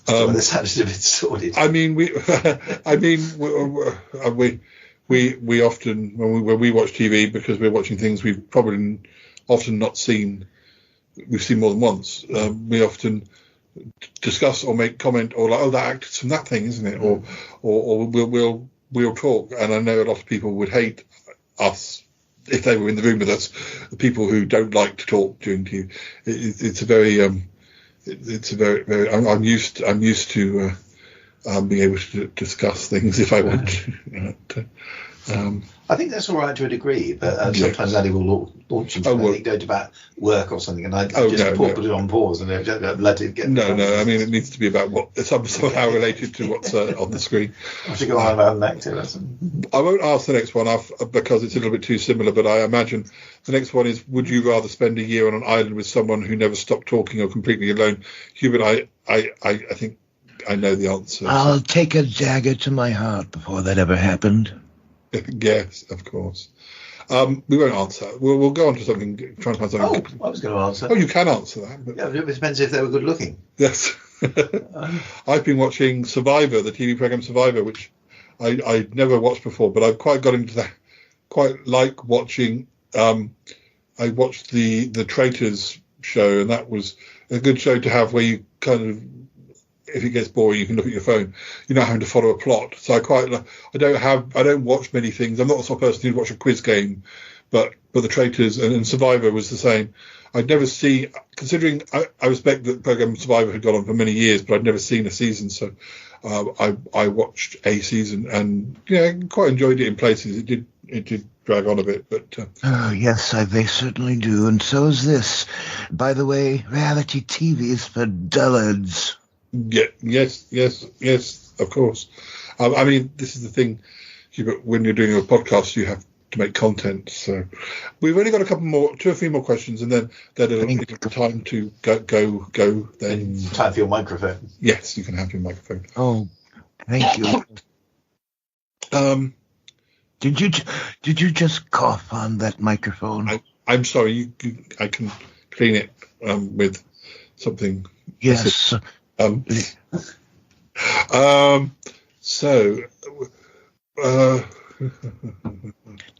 That sounds a bit sordid. I mean, we often when we watch TV, because we're watching things we've probably often not seen. We've seen more than once. We often discuss or make comment or like, oh, that actor's from that thing, isn't it? Or we'll talk. And I know a lot of people would hate us if they were in the room with us. The people who don't like to talk during TV. It's a very I'm used to being able to discuss things if I want to. I think that's all right to a degree, but sometimes Ali will launch into go to about work or something, and I put it on pause and let it get. No. I mean, it needs to be about what somehow related to what's on the screen. I should go on about an actor. I won't ask the next one because it's a little bit too similar, but I imagine the next one is: would you rather spend a year on an island with someone who never stopped talking or completely alone? Hubert, I think I know the answer. I'll take a dagger to my heart before that ever happened. Yes, of course. We won't answer. We'll go on to something. Try and find something. Oh, I was going to answer. Oh, you can answer that. But... Yeah, it depends if they were good looking. Yes. I've been watching Survivor, the TV program Survivor, which I'd never watched before, but I've quite got into that. Quite like watching. I watched the Traitors show, and that was a good show to have where you kind of, if it gets boring, you can look at your phone. You're not having to follow a plot. So I don't watch many things. I'm not the sort of person who'd watch a quiz game, but the Traitors and Survivor was the same. I'd never seen, considering I respect that program Survivor had gone on for many years, but I'd never seen a season. So I watched a season and quite enjoyed it in places. It did drag on a bit, but yes, they certainly do, and so is this. By the way, reality TV is for dullards. Yeah, yes, of course. I mean, this is the thing, Hubert, when you're doing a podcast, you have to make content. So we've only got two or three more questions, and then it'll be time to go. Then time for your microphone. Yes, you can have your microphone. Oh, thank you. Did you just cough on that microphone? I'm sorry. I can clean it with something. Yes. So,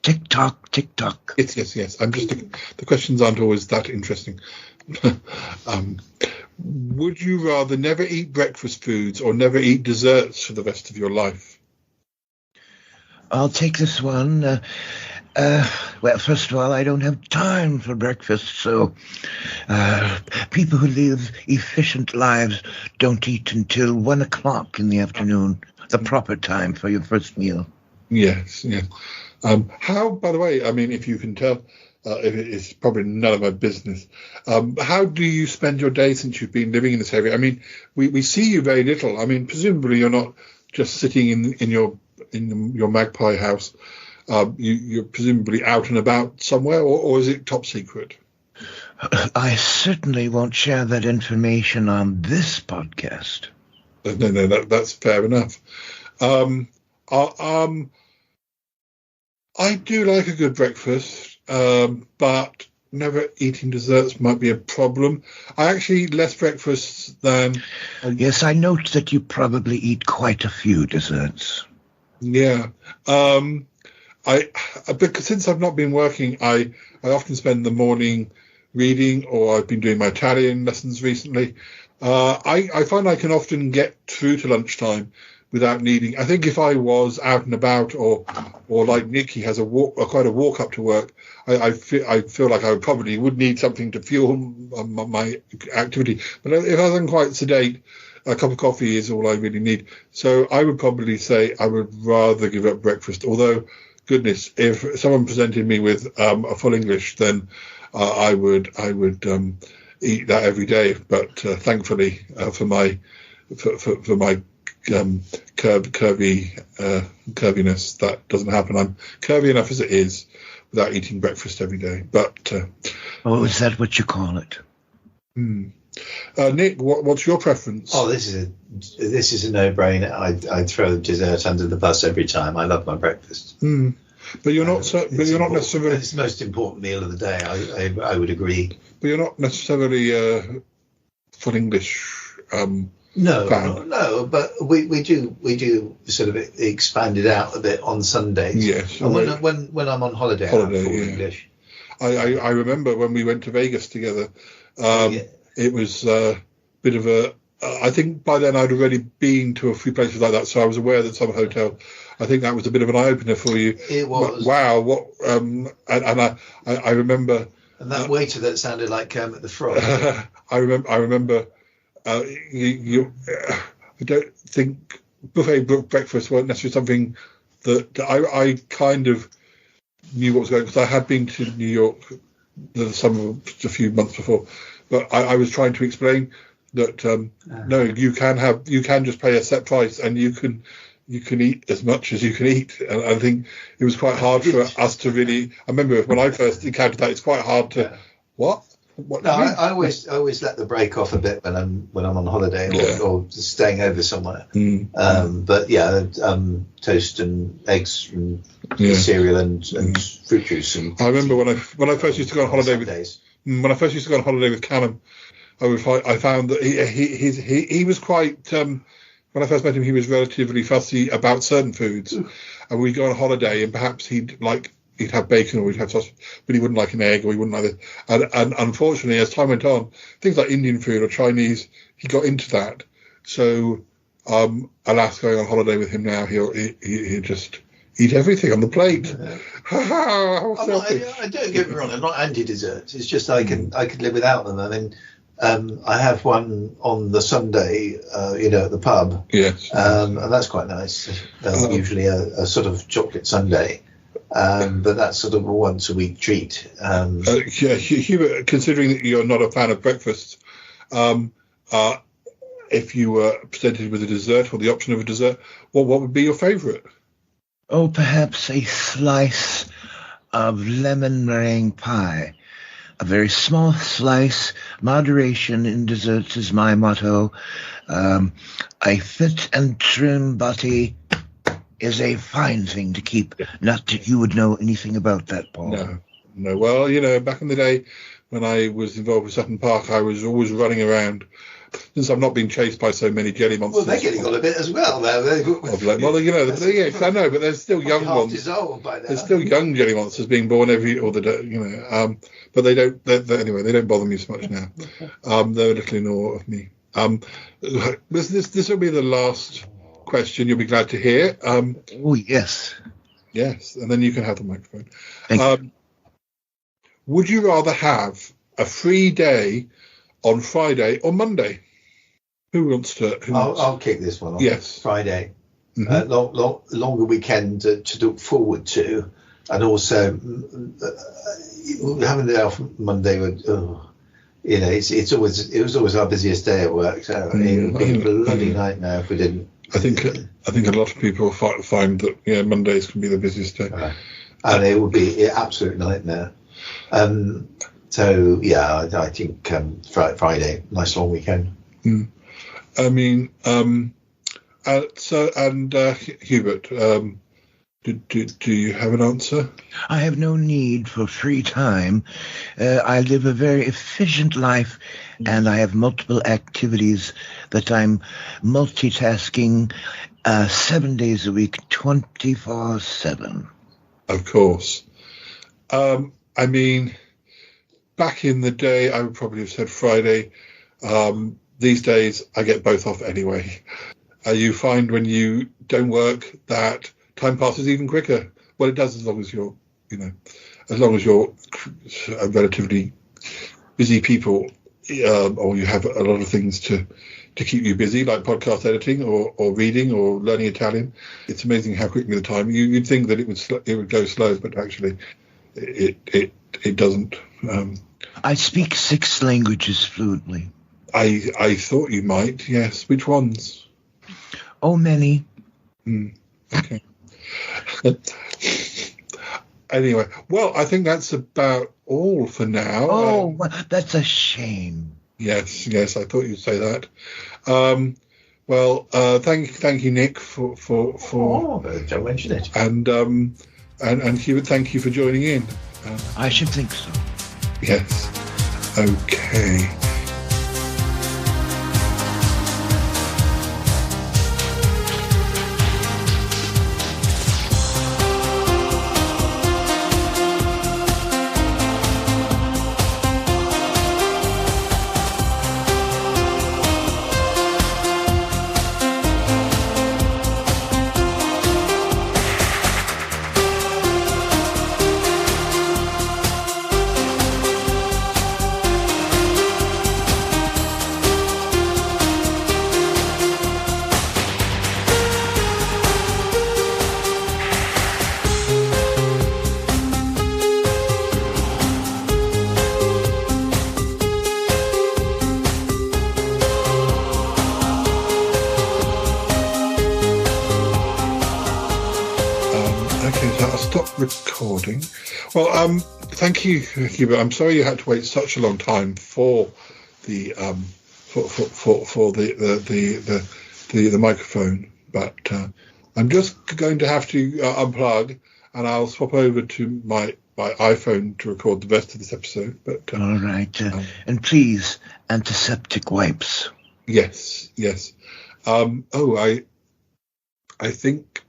TikTok. Yes. I'm just the questions aren't always that interesting. Would you rather never eat breakfast foods or never eat desserts for the rest of your life? I'll take this one. Well, first of all, I don't have time for breakfast, so people who live efficient lives don't eat until 1 o'clock in the afternoon, the proper time for your first meal. Yes, yeah. How, by the way, I mean, if you can tell, it's probably none of my business. How do you spend your day since you've been living in this area? I mean, we see you very little. I mean, presumably you're not just sitting in your magpie house. You're presumably out and about somewhere, or is it top secret? I certainly won't share that information on this podcast. No, that's fair enough. I do like a good breakfast, but never eating desserts might be a problem. I actually eat less breakfasts than... Yes, I note that you probably eat quite a few desserts. Yeah. Because since I've not been working, I often spend the morning reading, or I've been doing my Italian lessons recently. I find I can often get through to lunchtime without needing. I think if I was out and about, or like Nick, he has quite a walk up to work, I feel like I would need something to fuel my activity. But if I wasn't quite sedate, a cup of coffee is all I really need. So I would probably say I would rather give up breakfast. Although, goodness, if someone presented me with a full English, then I would eat that every day. But thankfully, for my curviness, that doesn't happen. I'm curvy enough as it is without eating breakfast every day. But is that what you call it? Nick, what's your preference? Oh, this is a no-brainer. I'd throw dessert under the bus every time. I love my breakfast. But you're not. But you're not necessarily. It's the most important meal of the day. I would agree. But you're not necessarily full English. No. But we do sort of expand it out a bit on Sundays. Yes. And when I'm on holiday, I'm full English. I remember when we went to Vegas together. It was a bit of a... I think by then I'd already been to a few places like that, so I was aware that some hotel... I think that was a bit of an eye-opener for you. It was. Wow, what... and I remember... And that waiter that sounded like Kermit the Frog. I remember... I don't think buffet breakfast weren't necessarily something that I kind of knew what was going on, because I had been to New York the summer a few months before. But I was trying to explain that no, you can just pay a set price and you can eat as much as you can eat. And I think it was quite hard for us to really. I remember when I first encountered that, it's quite hard to what. No, I always let the break off a bit when I'm on holiday or staying over somewhere. But toast and eggs and cereal and fruit juice. And I remember when I first used to go on holiday with Callum, I found that he was quite. When I first met him, he was relatively fussy about certain foods, and we'd go on holiday, and perhaps he'd have bacon or he'd have sausage, but he wouldn't like an egg or he wouldn't like this. And unfortunately, as time went on, things like Indian food or Chinese, he got into that. So, alas, going on holiday with him now, he'll just eat everything on the plate. I don't get me wrong, I'm not anti-desserts. It's just I could live without them. I mean, I have one on the Sunday, at the pub. Yes. And that's quite nice. Usually a sort of chocolate sundae. But that's sort of a once a week treat. Hubert, considering that you're not a fan of breakfast, if you were presented with a dessert or the option of a dessert, what would be your favourite? Oh, perhaps a slice of lemon meringue pie. A very small slice. Moderation in desserts is my motto. A fit and trim body is a fine thing to keep. Not that you would know anything about that, Paul. No. Well, back in the day when I was involved with Sutton Park, I was always running around since I'm not being chased by so many jelly monsters. Well, they're getting on a bit as well. Well, yes, I know, but there's still young ones. Dissolved by now. There's still young jelly monsters being born every other day, but they don't. Anyway, they don't bother me so much now. They're a little in awe of me. This will be the last question. You'll be glad to hear. Oh yes, yes, and then you can have the microphone. Thank you. Would you rather have a free day on Friday or Monday? Who wants to? I'll kick this one off. Yes, Friday. Longer weekend to look forward to, and also having the off Monday would. It was always our busiest day at work, so it would be a bloody nightmare if we didn't. I think a lot of people find that Mondays can be the busiest day, and it would be an absolute nightmare. So yeah, I think Friday, nice long weekend. I mean, Hubert, do you have an answer? I have no need for free time. I live a very efficient life, and I have multiple activities that I'm multitasking 7 days a week, 24/7. Of course. I mean, back in the day, I would probably have said Friday. These days, I get both off anyway. You find when you don't work that time passes even quicker. Well, it does as long as you're relatively busy people, or you have a lot of things to keep you busy, like podcast editing or reading or learning Italian. It's amazing how quickly the time. You'd think that it would go slow, but actually, it doesn't. I speak 6 languages fluently. I thought you might. Yes. Which ones? Oh, many. Okay. Anyway, well, I think that's about all for now. Oh, that's a shame. Yes, I thought you'd say that. Thank you, Nick, for don't mention it. And Hubert, thank you for joining in. I should think so. Yes. Okay. Recording. Well, thank you, Hubert. I'm sorry you had to wait such a long time for the the microphone, but I'm just going to have to unplug, and I'll swap over to my iPhone to record the rest of this episode. But all right, and please, antiseptic wipes. Yes. I think.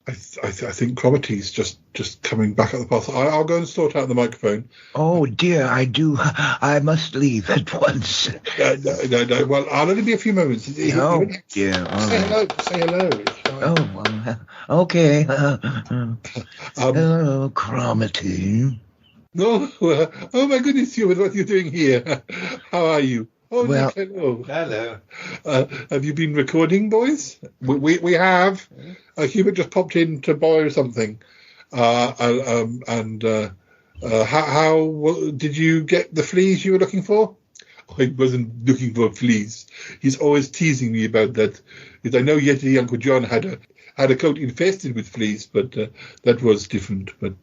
I think Cromity's just coming back at the path. I'll go and sort out the microphone. Oh dear, I must leave at once. No. Well, I'll only be a few moments. Oh dear. Say hello. Oh, well, okay. Hello, Cromity. Oh my goodness, Hubert, what are you doing here? How are you? Oh, well, Nick, hello. Hello. Have you been recording, boys? We have. Hubert just popped in to borrow something. How did you get the fleas you were looking for? I wasn't looking for fleas. He's always teasing me about that. Because I know Yeti Uncle John had a coat infested with fleas, but that was different. But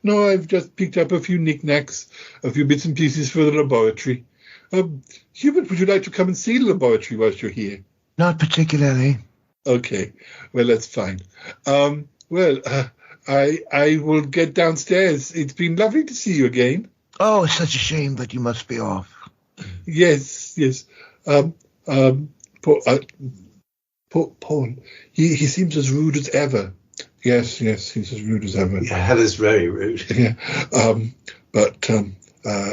no, I've just picked up a few knickknacks, a few bits and pieces for the laboratory. Hubert, would you like to come and see the laboratory whilst you're here? Not particularly. Okay, well, that's fine. I will get downstairs. It's been lovely to see you again. Oh, it's such a shame that you must be off. Yes. Paul, he seems as rude as ever. Yes, he's as rude as ever. Yeah, Heather's very rude. Yeah,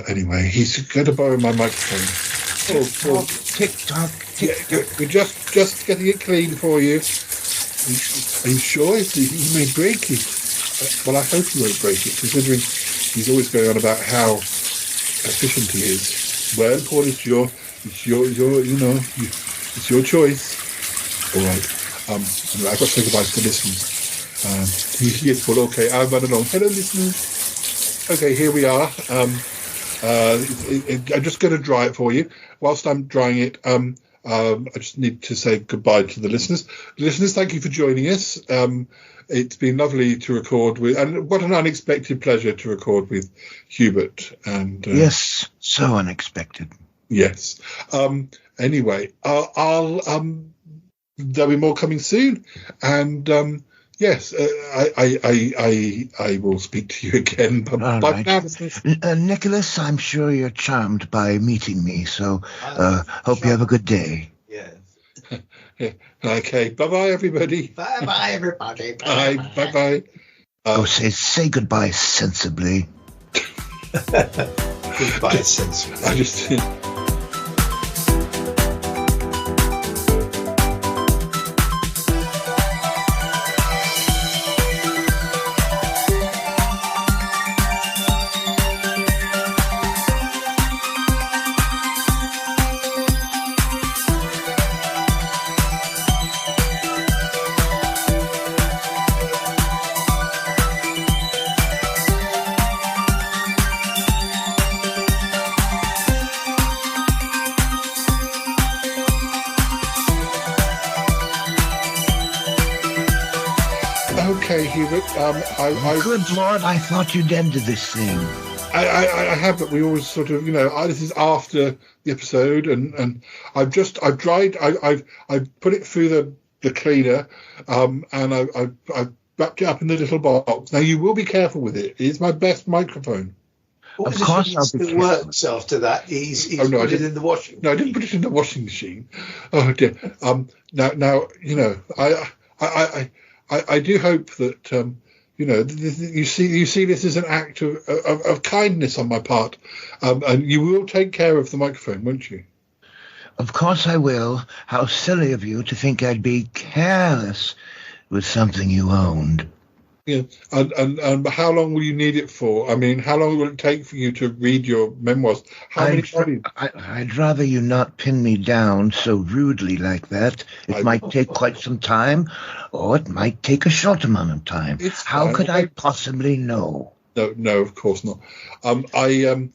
anyway, he's going to borrow my microphone. Tick-tock. We're just getting it clean for you. Are you sure? He may break it. Well, I hope he won't break it, considering he's always going on about how efficient he is. Well, Paul, it's your choice. All right. Anyway, I've got to say goodbye to the listeners. Yes, Paul. Okay, I'll run along. Hello, listeners. Okay, here we are. I'm just going to dry it for you. Whilst I'm drying it, I just need to say goodbye to the listeners. Listeners, thank you for joining us. It's been lovely to record with, and what an unexpected pleasure to record with Hubert. And yes, so unexpected. Yes. Anyway, I'll there'll be more coming soon, and yes, I will speak to you again. Bye right. now. Nicholas, I'm sure you're charmed by meeting me, so hope you have a good day. Yes. Yeah. Okay. Bye-bye, everybody. Bye-bye, everybody. Bye-bye. Say goodbye sensibly. Goodbye sensibly. I just... Okay, Hubert. Good Lord, I thought you'd ended this thing. I have, but we always sort of, this is after the episode, and I've dried, I've put it through the cleaner, and I've wrapped it up in the little box. Now you will be careful with it. It's my best microphone. Of course, it still works after that. He's put it in the washing. No, I didn't put it in the washing machine. Oh dear. Now I do hope that you see this as an act of kindness on my part, and you will take care of the microphone, won't you? Of course I will. How silly of you to think I'd be careless with something you owned. Yeah, and how long will you need it for? I mean, how long will it take for you to read your memoirs? I'd rather you not pin me down so rudely like that. It might take quite some time, or it might take a short amount of time. How could I possibly know? No, of course not. I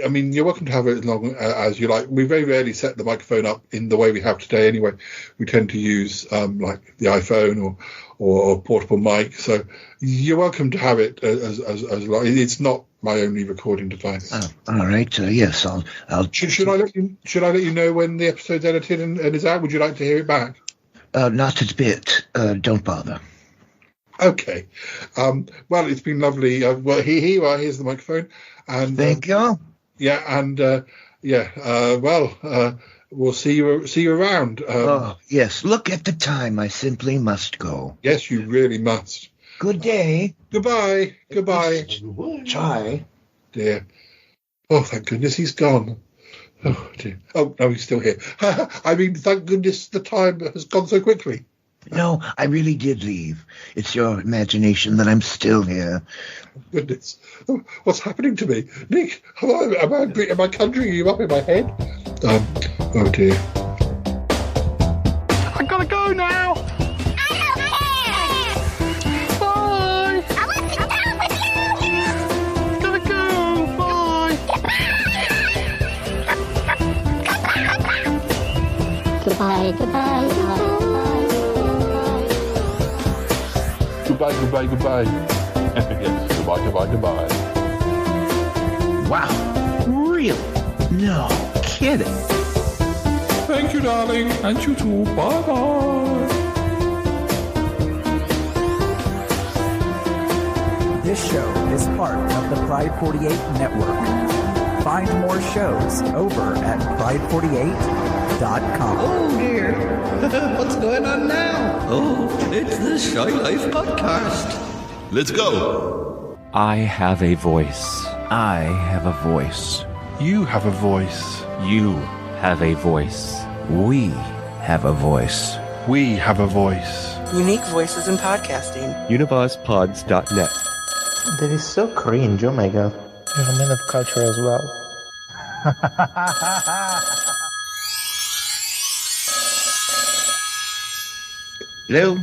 mean, you're welcome to have it as long as you like. We very rarely set the microphone up in the way we have today anyway. We tend to use like the iPhone or portable mic. So you're welcome to have it as long. It's not my only recording device. Oh, all right. Yes, I'll. Should I let you know when the episode's edited and is out? Would you like to hear it back? Not a bit. Don't bother. Okay. Well, it's been lovely. Well, here you are. Here's the microphone. And thank you. Yeah, and we'll see you around. Yes. Look at the time. I simply must go. Yes, you really must. Good day. Goodbye. Try. Dear. Oh, thank goodness he's gone. Oh dear. Oh no, he's still here. I mean, thank goodness the time has gone so quickly. No, I really did leave. It's your imagination that I'm still here. Oh, goodness. Oh, what's happening to me? Nick, am I conjuring you up in my head? Oh dear. I gotta go now! Bye! I want to go with you! Gotta go! Bye! Goodbye, goodbye, Goodbye. Yes, goodbye. Wow. Really? No kidding. Thank you, darling. And you too. Bye-bye. This show is part of the Pride 48 network. Find more shows over at pride48.com. ShyLife.com. Oh dear. What's going on now? Oh, it's the Shy Life Podcast. Let's go. I have a voice. I have a voice. You have a voice. You have a voice. We have a voice. We have a voice. Unique voices in podcasting. UnivazPods.net. That is so cringe, oh my god. You're a man of culture as well. Hello?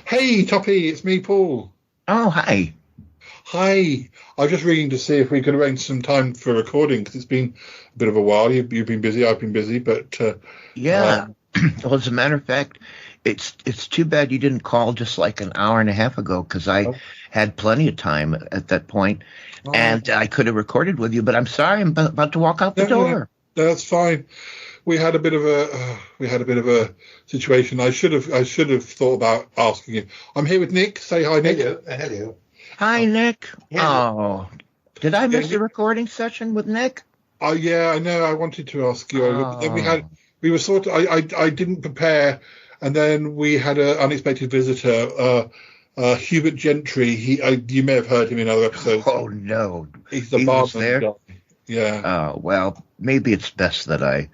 Hey, Toppy, it's me, Paul. Oh, hi. Hi. I was just ringing to see if we could arrange some time for recording, because it's been a bit of a while. You've been busy, I've been busy, but... yeah. Well, as a matter of fact, it's too bad you didn't call just like an hour and a half ago, because I had plenty of time at that point, and I could have recorded with you, but I'm sorry, I'm about to walk out the door. No, that's fine. We had a bit of a situation. I should have thought about asking you. I'm here with Nick. Say hi, Nick. Hello. Hi, Nick. Oh, did I miss the recording session with Nick? Oh, yeah, I know. I wanted to ask you. But then we were sort of. I didn't prepare, and then we had an unexpected visitor. Hubert Gentry. You may have heard him in other episodes. Oh no, he's the barman guy. Yeah. Oh well, maybe it's best that I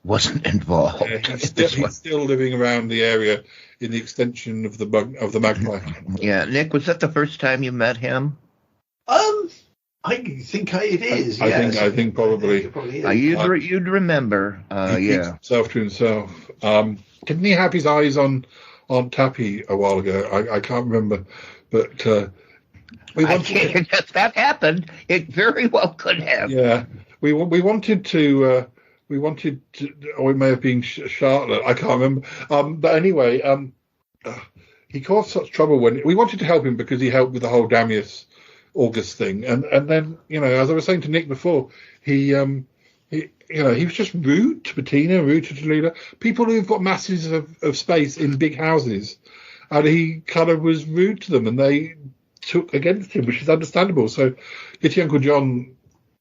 wasn't involved. Yeah, he's still living around the area in the extension of the Magpie. Yeah, Nick, was that the first time you met him? I think it is. I think probably. You'd remember. He keeps himself to himself. Didn't he have his eyes on Tappy a while ago? I can't remember, but that happened. It very well could have. Yeah, we wanted to. Or it may have been Charlotte. I can't remember. But anyway, he caused such trouble when we wanted to help him because he helped with the whole Damius August thing, and then as I was saying to Nick before, he was just rude to Bettina, rude to Tallulah, people who've got masses of space in big houses, and he kind of was rude to them, and they took against him, which is understandable. So, Yeti Uncle John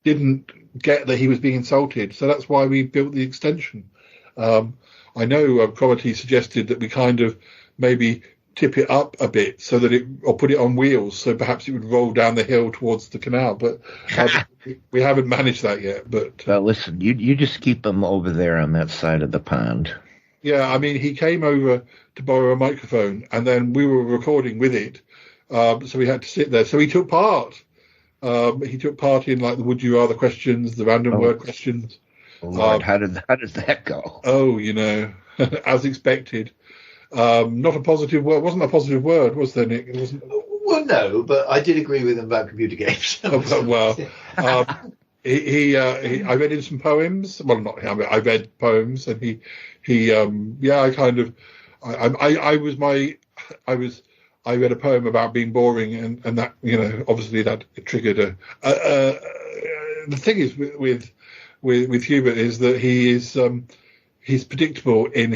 didn't get that he was being insulted, so that's why we built the extension. I know Cromarty suggested that we kind of maybe tip it up a bit so that or put it on wheels, so perhaps it would roll down the hill towards the canal, but we haven't managed that yet. But well, listen, you just keep them over there on that side of the pond. Yeah, I mean, he came over to borrow a microphone, and then we were recording with it, so we had to sit there. So he took part. He took part in like the would you rather questions, the random word questions. Oh, Lord, how did that go? Oh, as expected. Not a positive word. Wasn't a positive word, was there, Nick? It wasn't. Well, no, but I did agree with him about computer games. I read him some poems. Well, not him. I read poems, and I read a poem about being boring, and that obviously that triggered the thing is with Hubert is that he's predictable in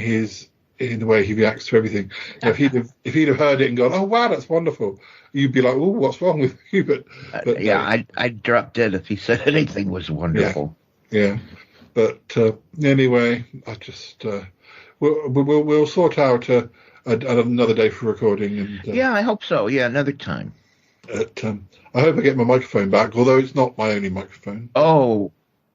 the way he reacts to everything. If he'd have heard it and gone, oh wow, that's wonderful, you'd be like, oh, what's wrong with Hubert? But, I'd drop dead if he said anything was wonderful. Yeah. But anyway, I just we'll sort out another day for recording. And I hope so. Yeah, another time. I hope I get my microphone back, although it's not my only microphone. Oh,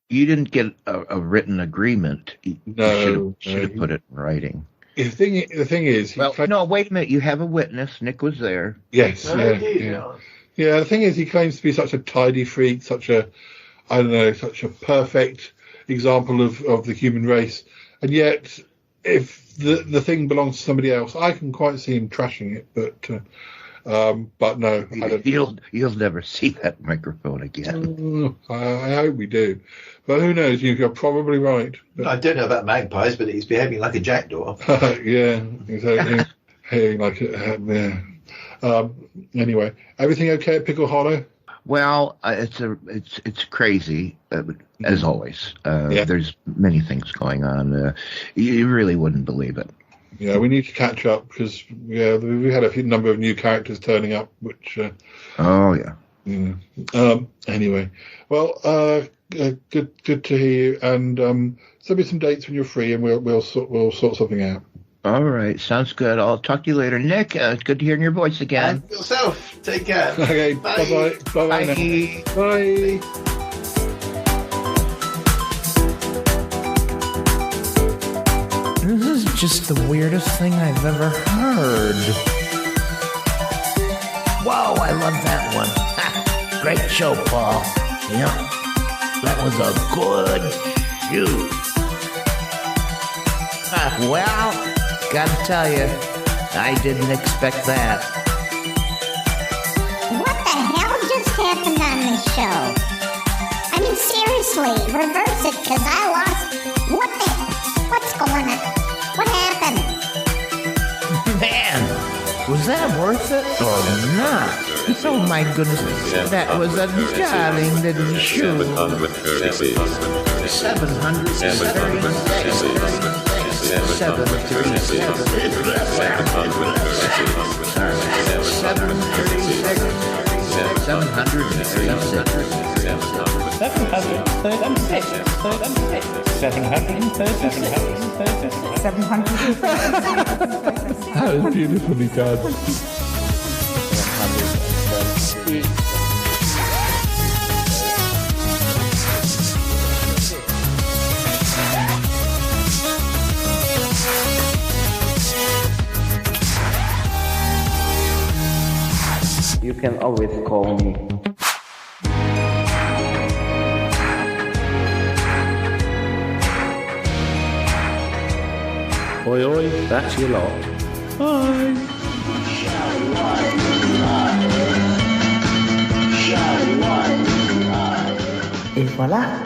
you didn't get a written agreement. No, should have put it in writing. The thing is, no, wait a minute. You have a witness. Nick was there. Yes, yeah. The thing is, he claims to be such a tidy freak, such a perfect example of the human race, and yet, if the thing belongs to somebody else, I can quite see him trashing it. But no, I don't. You'll never see that microphone again. I hope we do. But who knows? You're probably right. But I don't know about magpies, but he's behaving like a jackdaw. Yeah, exactly. Behaving like it. Yeah. Anyway, everything okay at Pickle Hollow? Well, it's crazy as always. There's many things going on. You really wouldn't believe it. Yeah, we need to catch up because we had a number of new characters turning up, which. Oh yeah. Anyway, well, good to hear you. And send me some dates when you're free, and we'll sort something out. All right, sounds good. I'll talk to you later. Nick, good to hear your voice again. And yourself. Take care. Okay, bye. Bye-bye. Bye-bye. Bye. This is just the weirdest thing I've ever heard. Whoa, I love that one. Ha, great show, Paul. Yeah, that was a good shoot. Well, gotta tell you, I didn't expect that. What the hell just happened on this show? I mean, seriously, reverse it, because I lost. What's going on? What happened? Man, was that worth it or not? Oh my goodness, that was a darling little show. 736. 736. That was beautifully done. You can always call me. Oi, oi, that's your lot. Bye. Et voilà.